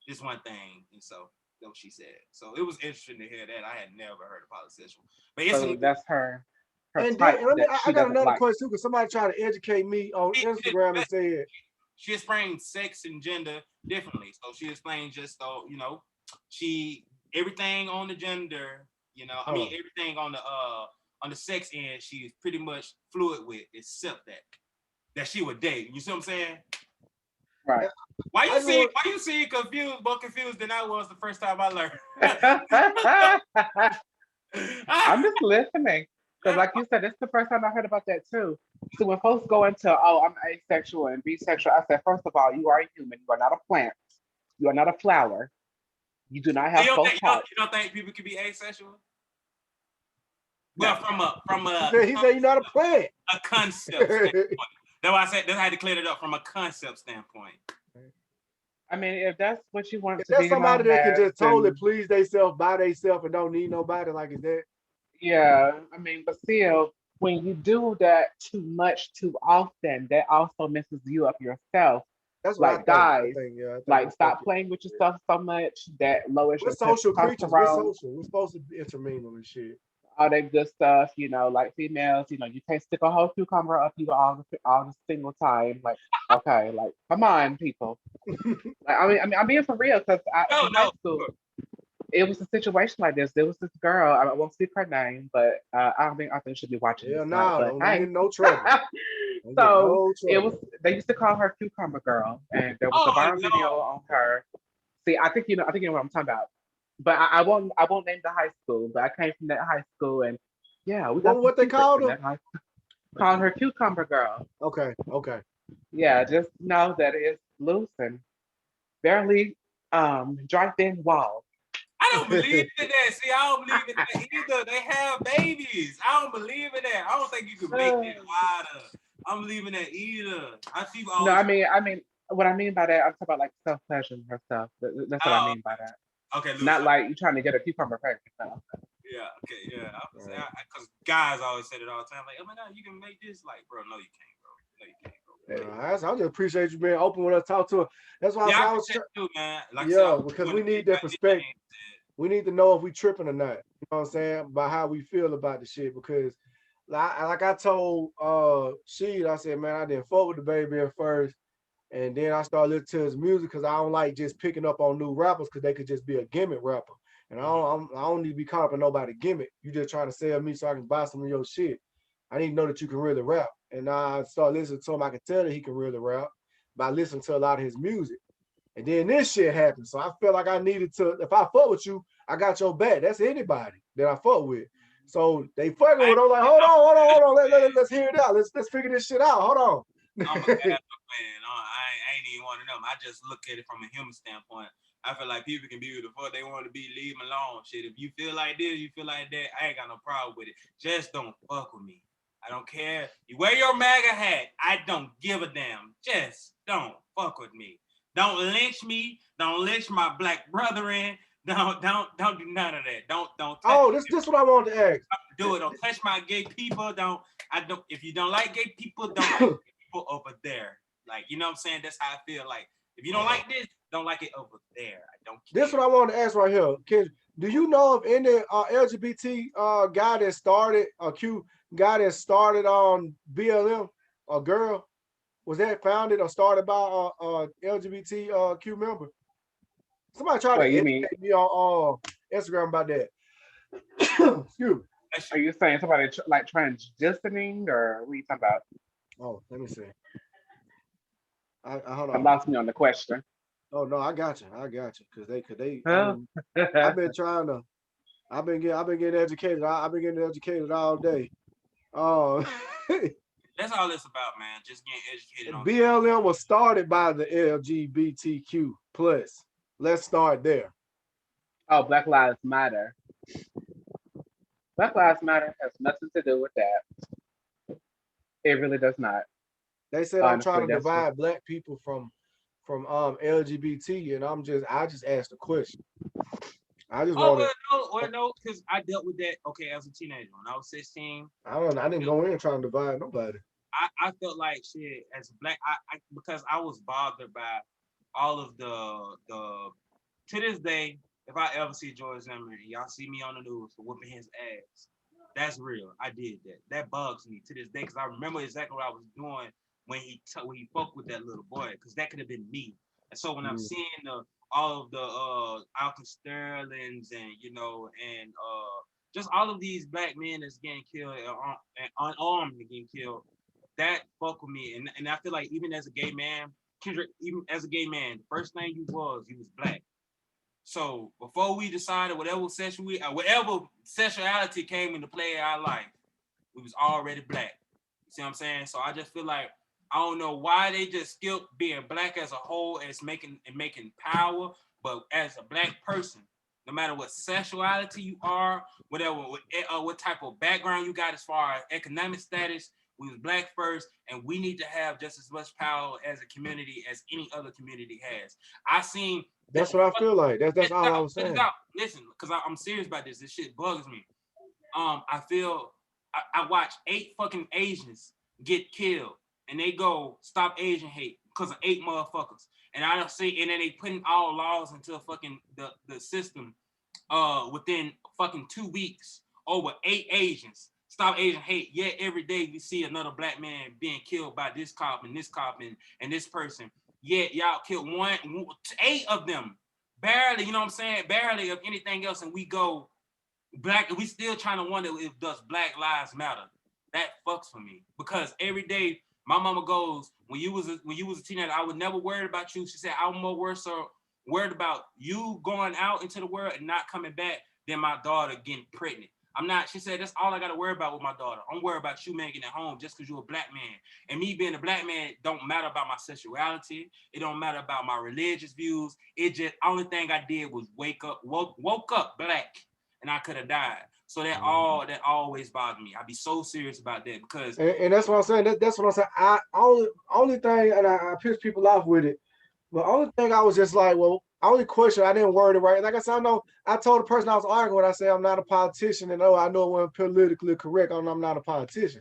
just one thing. And so that's what she said. So it was interesting to hear that. I had never heard of polysexual, but it's So that's her And then type let me, that I she got doesn't another like. question too, because somebody tried to educate me on Instagram and said, she explained sex and gender differently. So she explained just so she everything on the gender, I mean everything on the sex end, she's pretty much fluid with, except that she would date. You see what I'm saying? Right. Why I just want, you seem confused, more confused than I was the first time I learned? I'm just listening. Because like you said, this is the first time I heard about that too. So when folks go into, oh, I'm asexual and bisexual, I said, first of all, you are a human. You are not a plant. You are not a flower. You do not you, have don't both think, parts. you don't think people can be asexual? No. Well, from he said you're not a plant. a concept standpoint. That's why I said that's how to clear it up from a concept standpoint. I mean, if that's what you want If to there's be, somebody that can just totally then please themselves by themselves and don't need nobody, like is that? yeah. I mean, but still, when you do that too much too often, that also messes you up yourself. That's what I Like think. guys, Yeah, I think like it's stuff. stop playing with yourself so much that lowers We're your social creatures. We're testosterone, social. We're supposed to intermingle and shit. all that good stuff. Like females, you can't stick a whole cucumber up you all the single time. Like, okay, like come on, people. Like, I mean, I'm being for real because No, in high no. school it was a situation like this. There was this girl. I won't speak her name, but I don't think Arthur should be watching this Hell night. no, But don't get hey, in no trouble. Don't get so no it was. trouble. They used to call her Cucumber Girl, and there was a Oh viral video no. on her. See, I think you know. I think you know what I'm talking about. But I won't. I won't name the high school. But I came from that high school, and yeah, we got some What they secrets called in her? that high school. Calling her Cucumber Girl. Okay, okay. Yeah, just know that it's loose and barely dry thin wall. I don't believe in that. See, I don't believe in that either. They have babies. I don't believe in that. I don't think you can make that wider. I don't believe in that either. I see people No, always. I mean, what I mean by that, I'm talking about like self pleasure herself. That's what I Oh, mean by that. okay, Lewis. Not like you trying to get a cucumber pregnant. No. Yeah, okay, yeah. Because guys always say it all the time. Like, oh my God, you can make this. Like, bro, no, you can't, bro. No, you can't, bro. I just appreciate you being open with us, talk to her. That's why I Yeah, said I I was. appreciate you, man. Like I said, Yeah, I'm because doing we the need big that goddamn perspective. thing. We need to know if we tripping or not. You know what I'm saying? About how we feel about the shit. Because like I told Sheed, I said, man, I didn't fuck with DaBaby at first. And then I started listening to his music because I don't like just picking up on new rappers because they could just be a gimmick rapper. And I don't need to be caught up in nobody gimmick. You just trying to sell me so I can buy some of your shit. I need to know that you can really rap. And I started listening to him. I could tell that he can really rap by listening to a lot of his music. And then this shit happened. So I felt like I needed to, if I fuck with you, I got your back. That's anybody that I fuck with. So they fucking with. I'm like, hold on. Let's hear it out. Let's figure this shit out. Hold on. I'm a bad fan. I ain't even one of them. I just look at it from a human standpoint. I feel like people can be who the fuck they want to be. Leave them alone. Shit, if you feel like this, you feel like that, I ain't got no problem with it. Just don't fuck with me. I don't care. You wear your MAGA hat. I don't give a damn. Just don't fuck with me. Don't lynch me. Don't lynch my black brethren. Don't do none of that. Don't touch Oh, this what I wanted to ask. do it. Don't touch my gay people. If you don't like gay people, don't like people over there. Like, you know what I'm saying? That's how I feel. Like, if you don't like this, don't like it over there. I don't care. This what I wanted to ask right here. Do you know of any LGBT guy that started a Q guy that started on BLM, a girl? Was that founded or started by a LGBTQ member? Somebody tried to Wait, you mean? educate me on Instagram about that. Excuse me. Are you saying somebody like transitioning, or what are you talking about? Oh, let me see. Hold I on. lost me on the question. Oh no, I got you. Because they. Huh? I've been trying to. I've been getting educated. I've been getting educated all day. That's all it's about, man. Just getting educated on BLM was started by the LGBTQ plus. Let's start there. Oh, Black Lives Matter. Black Lives Matter has nothing to do with that. It really does not. They said Honestly, I'm trying to that's divide black people from LGBT, and I just asked a question. I just wanted. no, because I dealt with that. Okay, as a teenager, when I was 16, I didn't go in trying to divide nobody. I felt like shit as a black. Because I was bothered by all of the. To this day, if I ever see George Zimmerman, y'all see me on the news for whooping his ass. That's real. I did that. That bugs me to this day because I remember exactly what I was doing when he fucked with that little boy, because that could have been me. And so when I'm seeing all of the Alton Sterlings and just all of these black men that's getting killed and unarmed and getting killed, that fuck with me. And I feel like even as a gay man, Kendrick, even as a gay man, the first thing you was black. So before we decided whatever sexuality came into play in our life, we was already black. You see what I'm saying? So I just feel like I don't know why they just skipped being black as a whole as making power, but as a black person, no matter what sexuality you are, whatever what type of background you got as far as economic status, We was black first, and we need to have just as much power as a community as any other community has. I seen. That's what I feel like. That's all I was saying. Listen, because I'm serious about this. This shit bugs me. I feel I watch 8 fucking Asians get killed, and they go stop Asian hate because of 8 motherfuckers. And I don't see, and then they putting all laws into fucking the system within fucking 2 weeks over 8 Asians. Stop Asian hate. Yet every day we see another black man being killed by this cop and this person. Yet y'all killed 8 of them. Barely, you know what I'm saying? Barely of anything else, and we go black, we still trying to wonder if does Black Lives Matter. That fucks for me. Because every day my mama goes, when you was a teenager, I was never worried about you. She said, I'm more worried about you going out into the world and not coming back than my daughter getting pregnant. She said, that's all I got to worry about with my daughter. I'm worried about you making it home just because you're a black man. And me being a black man don't matter about my sexuality. It don't matter about my religious views. It just, only thing I did was woke up black, and I could have died. So that always bothered me. I'd be so serious about that because and that's what I'm saying. That's what I'm saying. I only thing, and I piss people off with it. But only thing I was just like, well, only question I didn't word it right. Like I said, I know I told the person I was arguing with, I said I'm not a politician, and I know it wasn't politically correct. I'm not a politician.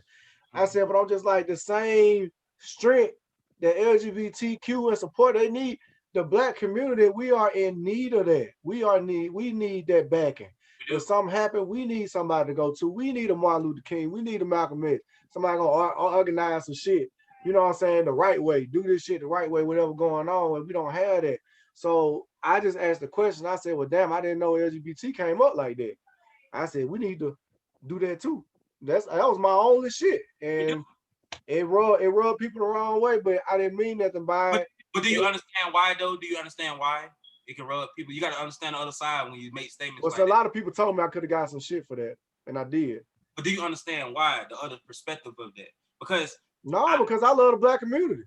I said, but I'm just like the same strength that LGBTQ and support they need. The black community, we are in need of that. We need that backing. If something happened, we need somebody to go to. We need a Martin Luther King. We need a Malcolm X. Somebody gonna organize some shit. You know what I'm saying? The right way. Do this shit the right way, whatever going on, and we don't have that. So I just asked the question. I said, well, damn, I didn't know LGBT came up like that. I said, we need to do that too. That was my only shit. And it rubbed people the wrong way, but I didn't mean nothing by it. But do you understand why though? Do you understand why it can rub people? You got to understand the other side when you make statements. Well, so a lot of people told me I could have got some shit for that, and I did. But do you understand why, the other perspective of that? Because because I love the black community.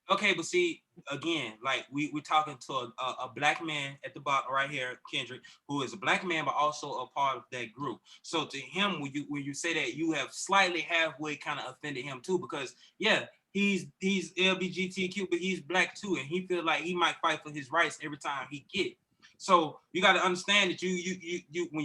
Okay, but see, again, like we're talking to a black man at the bottom right here, Kendrick, who is a black man, but also a part of that group. So to him, when you say that, you have slightly halfway kind of offended him too, because yeah, he's LGBTQ, but he's black too, and he feel like he might fight for his rights every time he get. So you got to understand that you when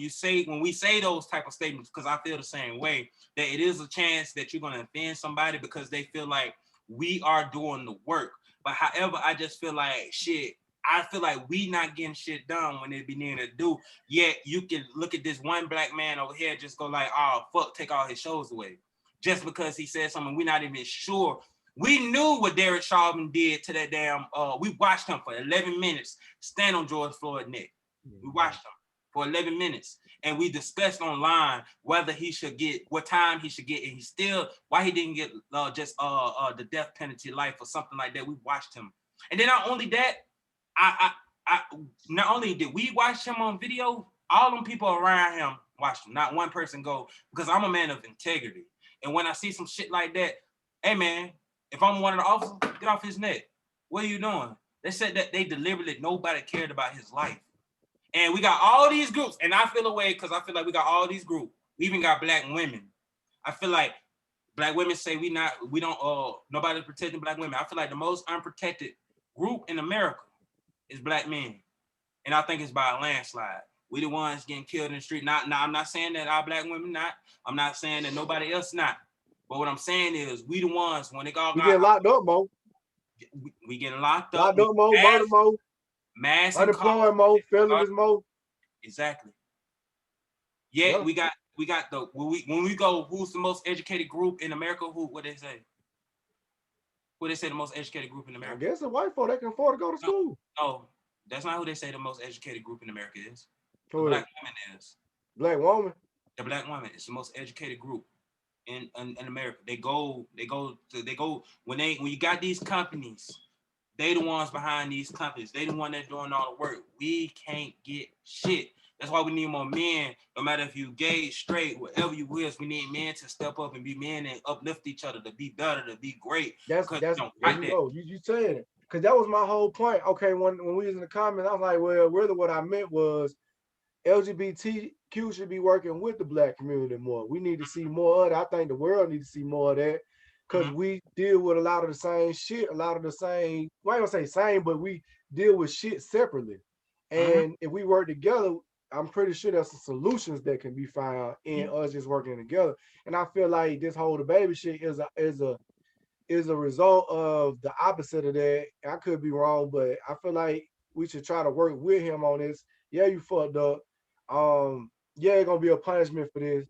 we say those type of statements, because I feel the same way, that it is a chance that you're gonna offend somebody because they feel like we are doing the work. But however, I just feel like shit. I feel like we not getting shit done when they be needing to do. Yet you can look at this one black man over here, just go like, oh fuck, take all his shows away, just because he said something. We're not even sure. We knew what Derek Chauvin did to that damn. We watched him for 11 minutes stand on George Floyd's neck. We watched him for 11 minutes, and we discussed online whether he should get, what time he should get, and he still, why he didn't get just the death penalty life or something like that. We watched him, and then not only that, not only did we watch him on video, all them people around him watched him. Not one person go, because I'm a man of integrity, and when I see some shit like that, hey man, if I'm one of the officers, get off his neck. What are you doing? They said that they deliberately, nobody cared about his life. And we got all these groups, and I feel away because I feel like we got all these groups. We even got black women. I feel like black women say nobody's protecting black women. I feel like the most unprotected group in America is black men. And I think it's by a landslide. We the ones getting killed in the street. Now, I'm not saying that our black women not. I'm not saying that nobody else not. But what I'm saying is, we the ones, when they all got get locked up, Mo. We getting locked up. Locked up, Mo, murder, Mo. Mass unemployed, Mo, felonies, Mo. Exactly. Yeah, we got the when we go, who's the most educated group in America? What they say? What they say the most educated group in America? I guess the white folk, they can afford to go to school. No, that's not who they say the most educated group in America is. The black woman is. Black woman. The black woman is the most educated group in America. They go when you got these companies. They the ones behind these companies. They the one that doing all the work. We can't get shit. That's why we need more men. No matter if you gay, straight, whatever you is, we need men to step up and be men and uplift each other, to be better, to be great. That's you saying it. Because that was my whole point. Okay, when we was in the comments, I was like, well, really what I meant was LGBTQ Q should be working with the black community more. We need to see more of that. I think the world needs to see more of that because we deal with a lot of the same shit, a lot of the same, well, I don't say same, but we deal with shit separately. And if we work together, I'm pretty sure there's some solutions that can be found in us just working together. And I feel like this whole DaBaby shit is a result of the opposite of that. I could be wrong, but I feel like we should try to work with him on this. Yeah, you fucked up. Yeah, it's gonna be a punishment for this,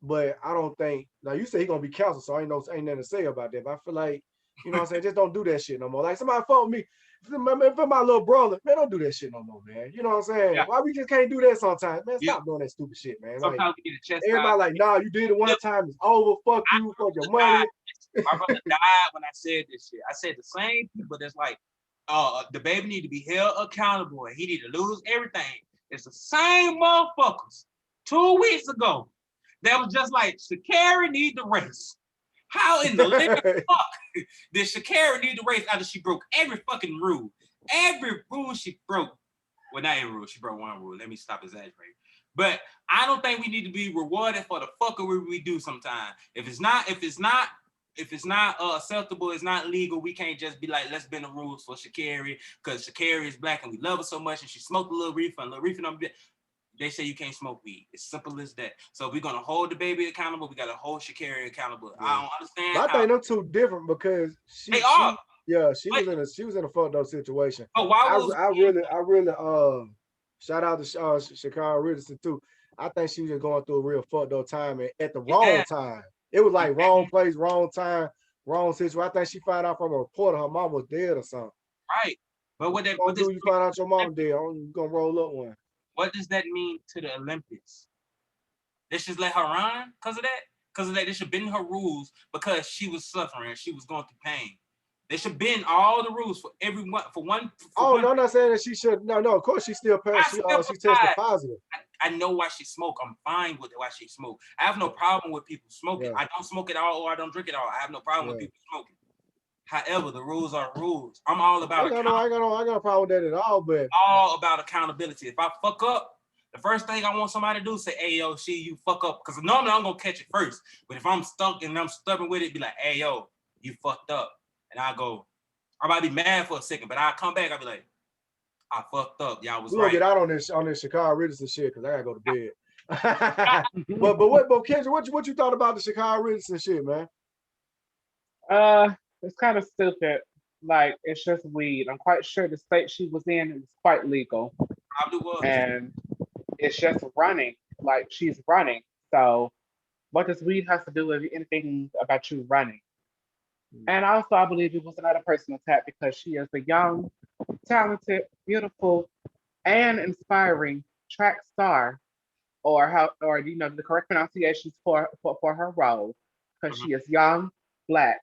but I don't think now you say he's gonna be counseled, so ain't nothing to say about that. But I feel like, you know what I'm saying, just don't do that shit no more. Like somebody fuck with me. For my little brother, man, don't do that shit no more, man. You know what I'm saying? Yeah. Why we just can't do that sometimes, man? Stop doing that stupid shit, man. Sometimes like, we get a chest. Everybody like, nah, you did it one time, it's over. Fuck you, fuck your money. My brother died when I said this shit. I said the same people that's like, DaBaby need to be held accountable and he need to lose everything. It's the same motherfuckers 2 weeks ago that was just like, Sha'Carri need to race. How in the living fuck did Sha'Carri need to race after she broke every fucking rule? Every rule she broke. Well, not every rule. She broke one rule. Let me stop exaggerating. But I don't think we need to be rewarded for the fuckery we do sometimes. If it's not acceptable, it's not legal, we can't just be like, let's bend the rules for Sha'Carri because Sha'Carri is black and we love her so much and she smoked a little reefer and they say you can't smoke weed. It's simple as that. So if we're gonna hold DaBaby accountable, we gotta hold Sha'Carri accountable. Yeah. I don't understand. But I think them two different because she was in a fucked up situation. Oh, I really shout out to Sha'Carri Richardson too. I think she was just going through a real fucked up time and at the wrong time. It was like wrong place, wrong time, wrong situation. I think she found out from a reporter her mom was dead or something. Right. But what do you find out your mom dead? You gonna roll up one. What does that mean to the Olympics? They should let her run because of that? Because of that, they should bend her rules because she was suffering. She was going through pain. They should bend all the rules for everyone. No, I'm not saying that she should. No, of course she still passed. She tested positive. I know why she smoked. I'm fine with why she smoked. I have no problem with people smoking. Yeah. I don't smoke at all or I don't drink at all. I have no problem with people smoking. However, the rules are rules. I'm all about I got no problem with that at all, but all about accountability. If I fuck up, the first thing I want somebody to do is say, hey, yo, you fuck up. Because normally I'm going to catch it first. But if I'm stuck and I'm stubborn with it, be like, hey, yo, you fucked up. And I go, I might be mad for a second, but I'll come back. I'll be like, I fucked up. Y'all was right. We'll get out on this Sha'Carri Richardson shit because I got to go to bed. but Kendra, what you thought about the Sha'Carri Richardson shit, man? It's kind of stupid. Like, it's just weed. I'm quite sure the state she was in is quite legal. Probably was. And it's just running. Like, she's running. So what does weed have to do with anything about you running? And also, I believe it was another personal attack because she is a young, talented, beautiful, and inspiring track star, or the correct pronunciations for her role, because she is young, black,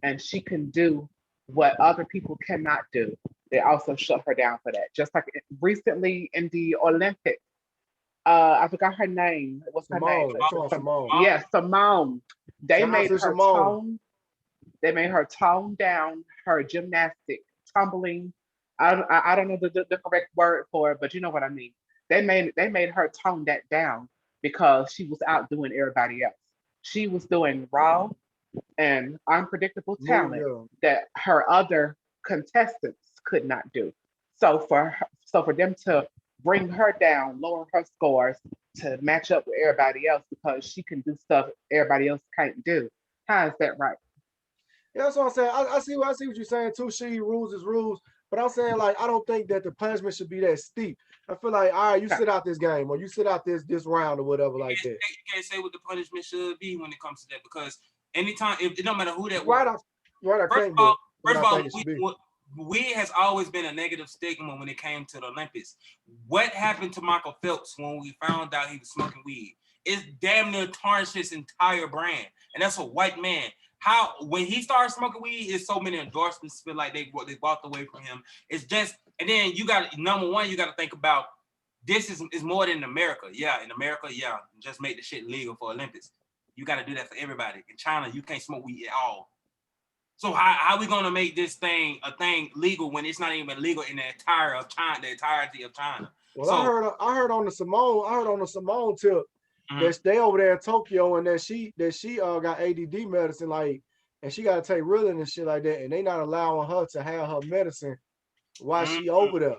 and she can do what other people cannot do. They also shut her down for that. Just like recently in the Olympics, I forgot her name. What's her name? Simone. Yeah, Simone. They made her tone down her gymnastic, tumbling. I don't know the correct word for it, but you know what I mean. They made her tone that down because she was out doing everybody else. She was doing raw and unpredictable talent that her other contestants could not do. So for them to bring her down, lower her scores to match up with everybody else because she can do stuff everybody else can't do. How is that right? Yeah, that's what I'm saying. I see what you're saying too. Rules is rules. But I'm saying, like, I don't think that the punishment should be that steep. I feel like, all right, you sit out this game or you sit out this round or whatever like that. You can't say what the punishment should be when it comes to that because anytime, it don't matter who that was. First of all, weed has always been a negative stigma when it came to the Olympics. What happened to Michael Phelps when we found out he was smoking weed? It damn near tarnished his entire brand. And that's a white man. When he started smoking weed, it's so many endorsements feel like they walked away from him. It's just, and then you got, number one, you got to think about this is more than America. Yeah, in America, just make the shit legal for Olympics. You got to do that for everybody. In China, you can't smoke weed at all. So how are we gonna make this thing a thing legal when it's not even legal in the entirety of China? Well, So I heard on the Simone tip that they over there in Tokyo and that she got ADD medicine, like, and she got to take Ritalin and shit like that, and they not allowing her to have her medicine while she over there.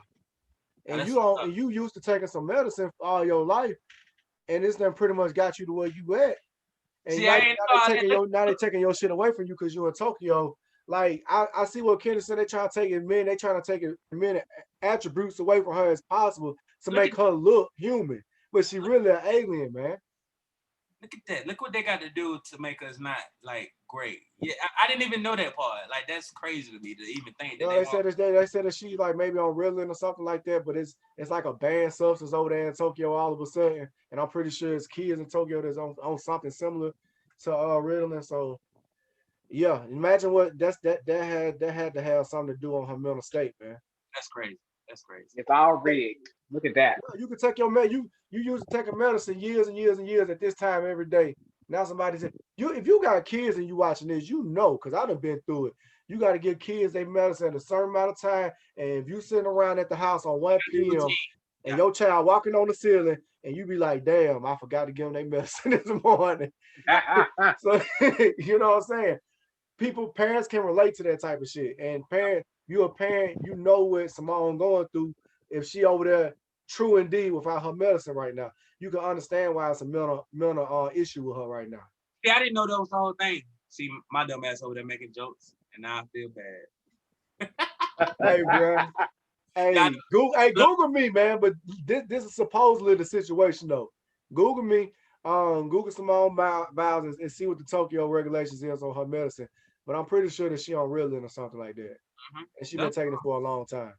And you used to taking some medicine all your life, and this done pretty much got you to where you at. And see, I ain't now they taking your shit away from you because you're in Tokyo. Like I see what Kenny said, they trying to take they trying to take as many attributes away from her as possible to make her look human. But she really an alien, man. Look at that. Look what they got to do to make us not like great. Yeah, I didn't even know that part. Like that's crazy to me to even think that No, they said that she like maybe on Ritalin or something like that, but it's like a banned substance over there in Tokyo all of a sudden. And I'm pretty sure it's kids in Tokyo that's on something similar to Ritalin. So yeah, imagine what that had to have something to do on her mental state, man. That's crazy. That's crazy. It's all rigged. Look at that. You can take your you used to take a medicine years and years and years at this time every day. Now somebody said if you got kids and you watching this, you know, because I done been through it. You got to give kids their medicine at a certain amount of time, and if you sitting around at the house on 1 p.m. and your child walking on the ceiling, and you be like, "Damn, I forgot to give them their medicine this morning." So you know what I'm saying? Parents can relate to that type of shit, and you a parent, you know what Simone going through. If she over there true indeed without her medicine right now, you can understand why it's a mental issue with her right now. Yeah, I didn't know that was the whole thing. See, my dumb ass over there making jokes, and now I feel bad. Hey, bro. Hey, Google me, man. But this is supposedly the situation, though. Google me. Google Simone Biles and see what the Tokyo regulations is on her medicine. But I'm pretty sure that she on Ritalin or something like that, and she been taking it for a long time.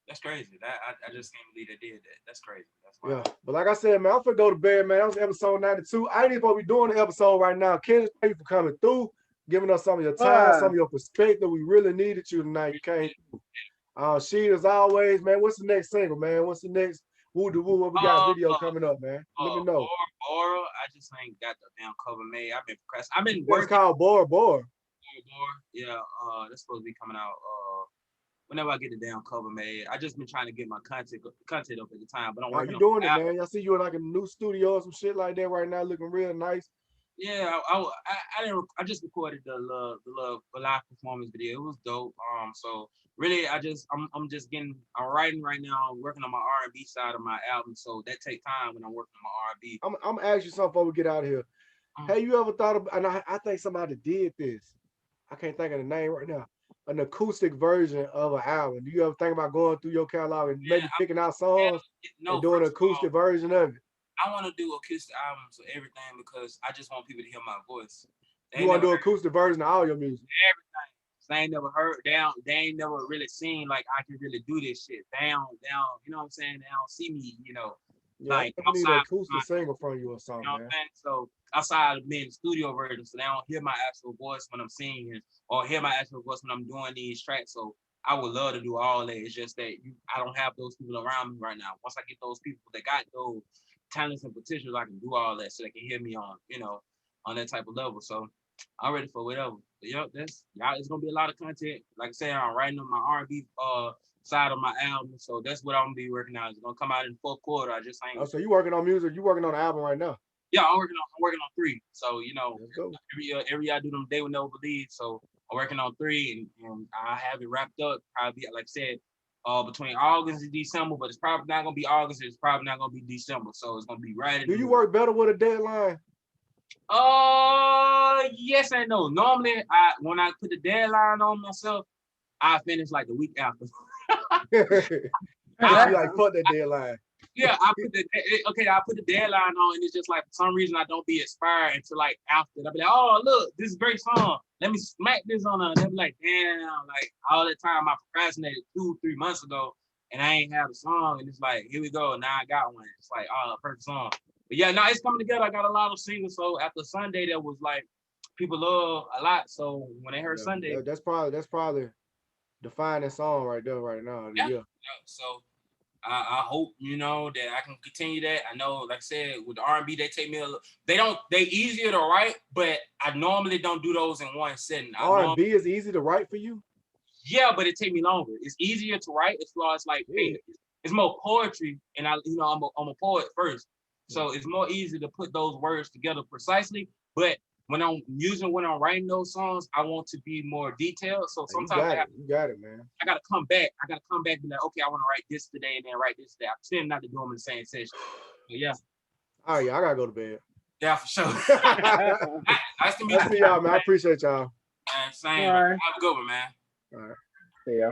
That's crazy. I just can't believe they did that. That's crazy. That's wild. Yeah, but like I said, man, I'm finna go to bed, man. That was episode 92. I ain't even supposed to be doing the episode right now. Ken, thank you for coming through, giving us some of your time, some of your perspective. We really needed you tonight. You came through. She, as always, man. What's the next single, man? What's the next woo de woo? What we got video coming up, man? Let me know. Bora, I just ain't got the damn cover made. I've been procrastinating. I've been working. It's called Bora. Yeah, that's supposed to be coming out whenever I get the damn cover made. I just been trying to get my content up at the time, but I'm working on doing it, man. I see you in like a new studio or some shit like that right now, looking real nice. Yeah, I just recorded the live performance video. It was dope. So really, I'm writing right now. I'm working on my R&B side of my album, so that take time when I'm working on my R&B. I'm gonna ask you something before we get out of here. Hey, you ever thought of? And I think somebody did this. I can't think of the name right now. An acoustic version of an album. Do you ever think about going through your catalog and maybe picking out songs and doing an acoustic version of it? I want to do acoustic albums of everything because I just want people to hear my voice. You want to do acoustic version of all your music? Everything. They ain't never heard down. They ain't never really seen like I can really do this shit down. You know what I'm saying? They don't see me. You know, yeah, like I need an acoustic single from you or something. You know what I'm saying? So outside of being the studio version, so they don't hear my actual voice when I'm singing or hear my actual voice when I'm doing these tracks. So I would love to do all that. It's just that I don't have those people around me right now. Once I get those people that got those talents and potentials, I can do all that so they can hear me on, on that type of level. So I'm ready for whatever. But, it's gonna be a lot of content. Like I said, I'm writing on my R&B side of my album, so that's what I'm gonna be working on. It's gonna come out in the fourth quarter. I just ain't. Oh, so you working on music? You working on an album right now? Yeah, I'm working on 3. So every year I do them They Will Never Believe. So I'm working on 3, and I have it wrapped up. Probably like I said, between August and December, but it's probably not gonna be August. It's probably not gonna be December. So it's gonna be right. Do you work better with a deadline? Yes and no. Normally, when I put the deadline on myself, I finish like the week after. I be like, fuck that deadline. Yeah, I put the deadline on, and it's just like for some reason I don't be inspired until like after. I'll be like, oh look, this is a great song. Let me smack this on her. They'll be like, damn, like all the time I procrastinated 2-3 months ago, and I ain't have a song, and it's like, here we go, now I got one. It's like, oh, perfect song. But yeah, now it's coming together. I got a lot of singles. So after Sunday, that was like people love a lot. So when they heard Sunday, that's probably the finest song right there right now. Yeah. So I hope that I can continue that. I know, like I said, with the R&B, they take me they easier to write, but I normally don't do those in one sitting. R&B is easy to write for you? Yeah, but it take me longer. It's easier to write as far as like, hey, it's more poetry, and I'm a poet first, so it's more easy to put those words together precisely. But when I'm writing those songs, I want to be more detailed. So sometimes you got it, man. I gotta come back. And be like, okay, I want to write this today, and then write this today. I'm still not to do them in the same session. But yeah. All right, I gotta go to bed. Yeah, for sure. Nice to meet you. See y'all, man. I appreciate y'all. Same. Have a good one, man. All right. See ya.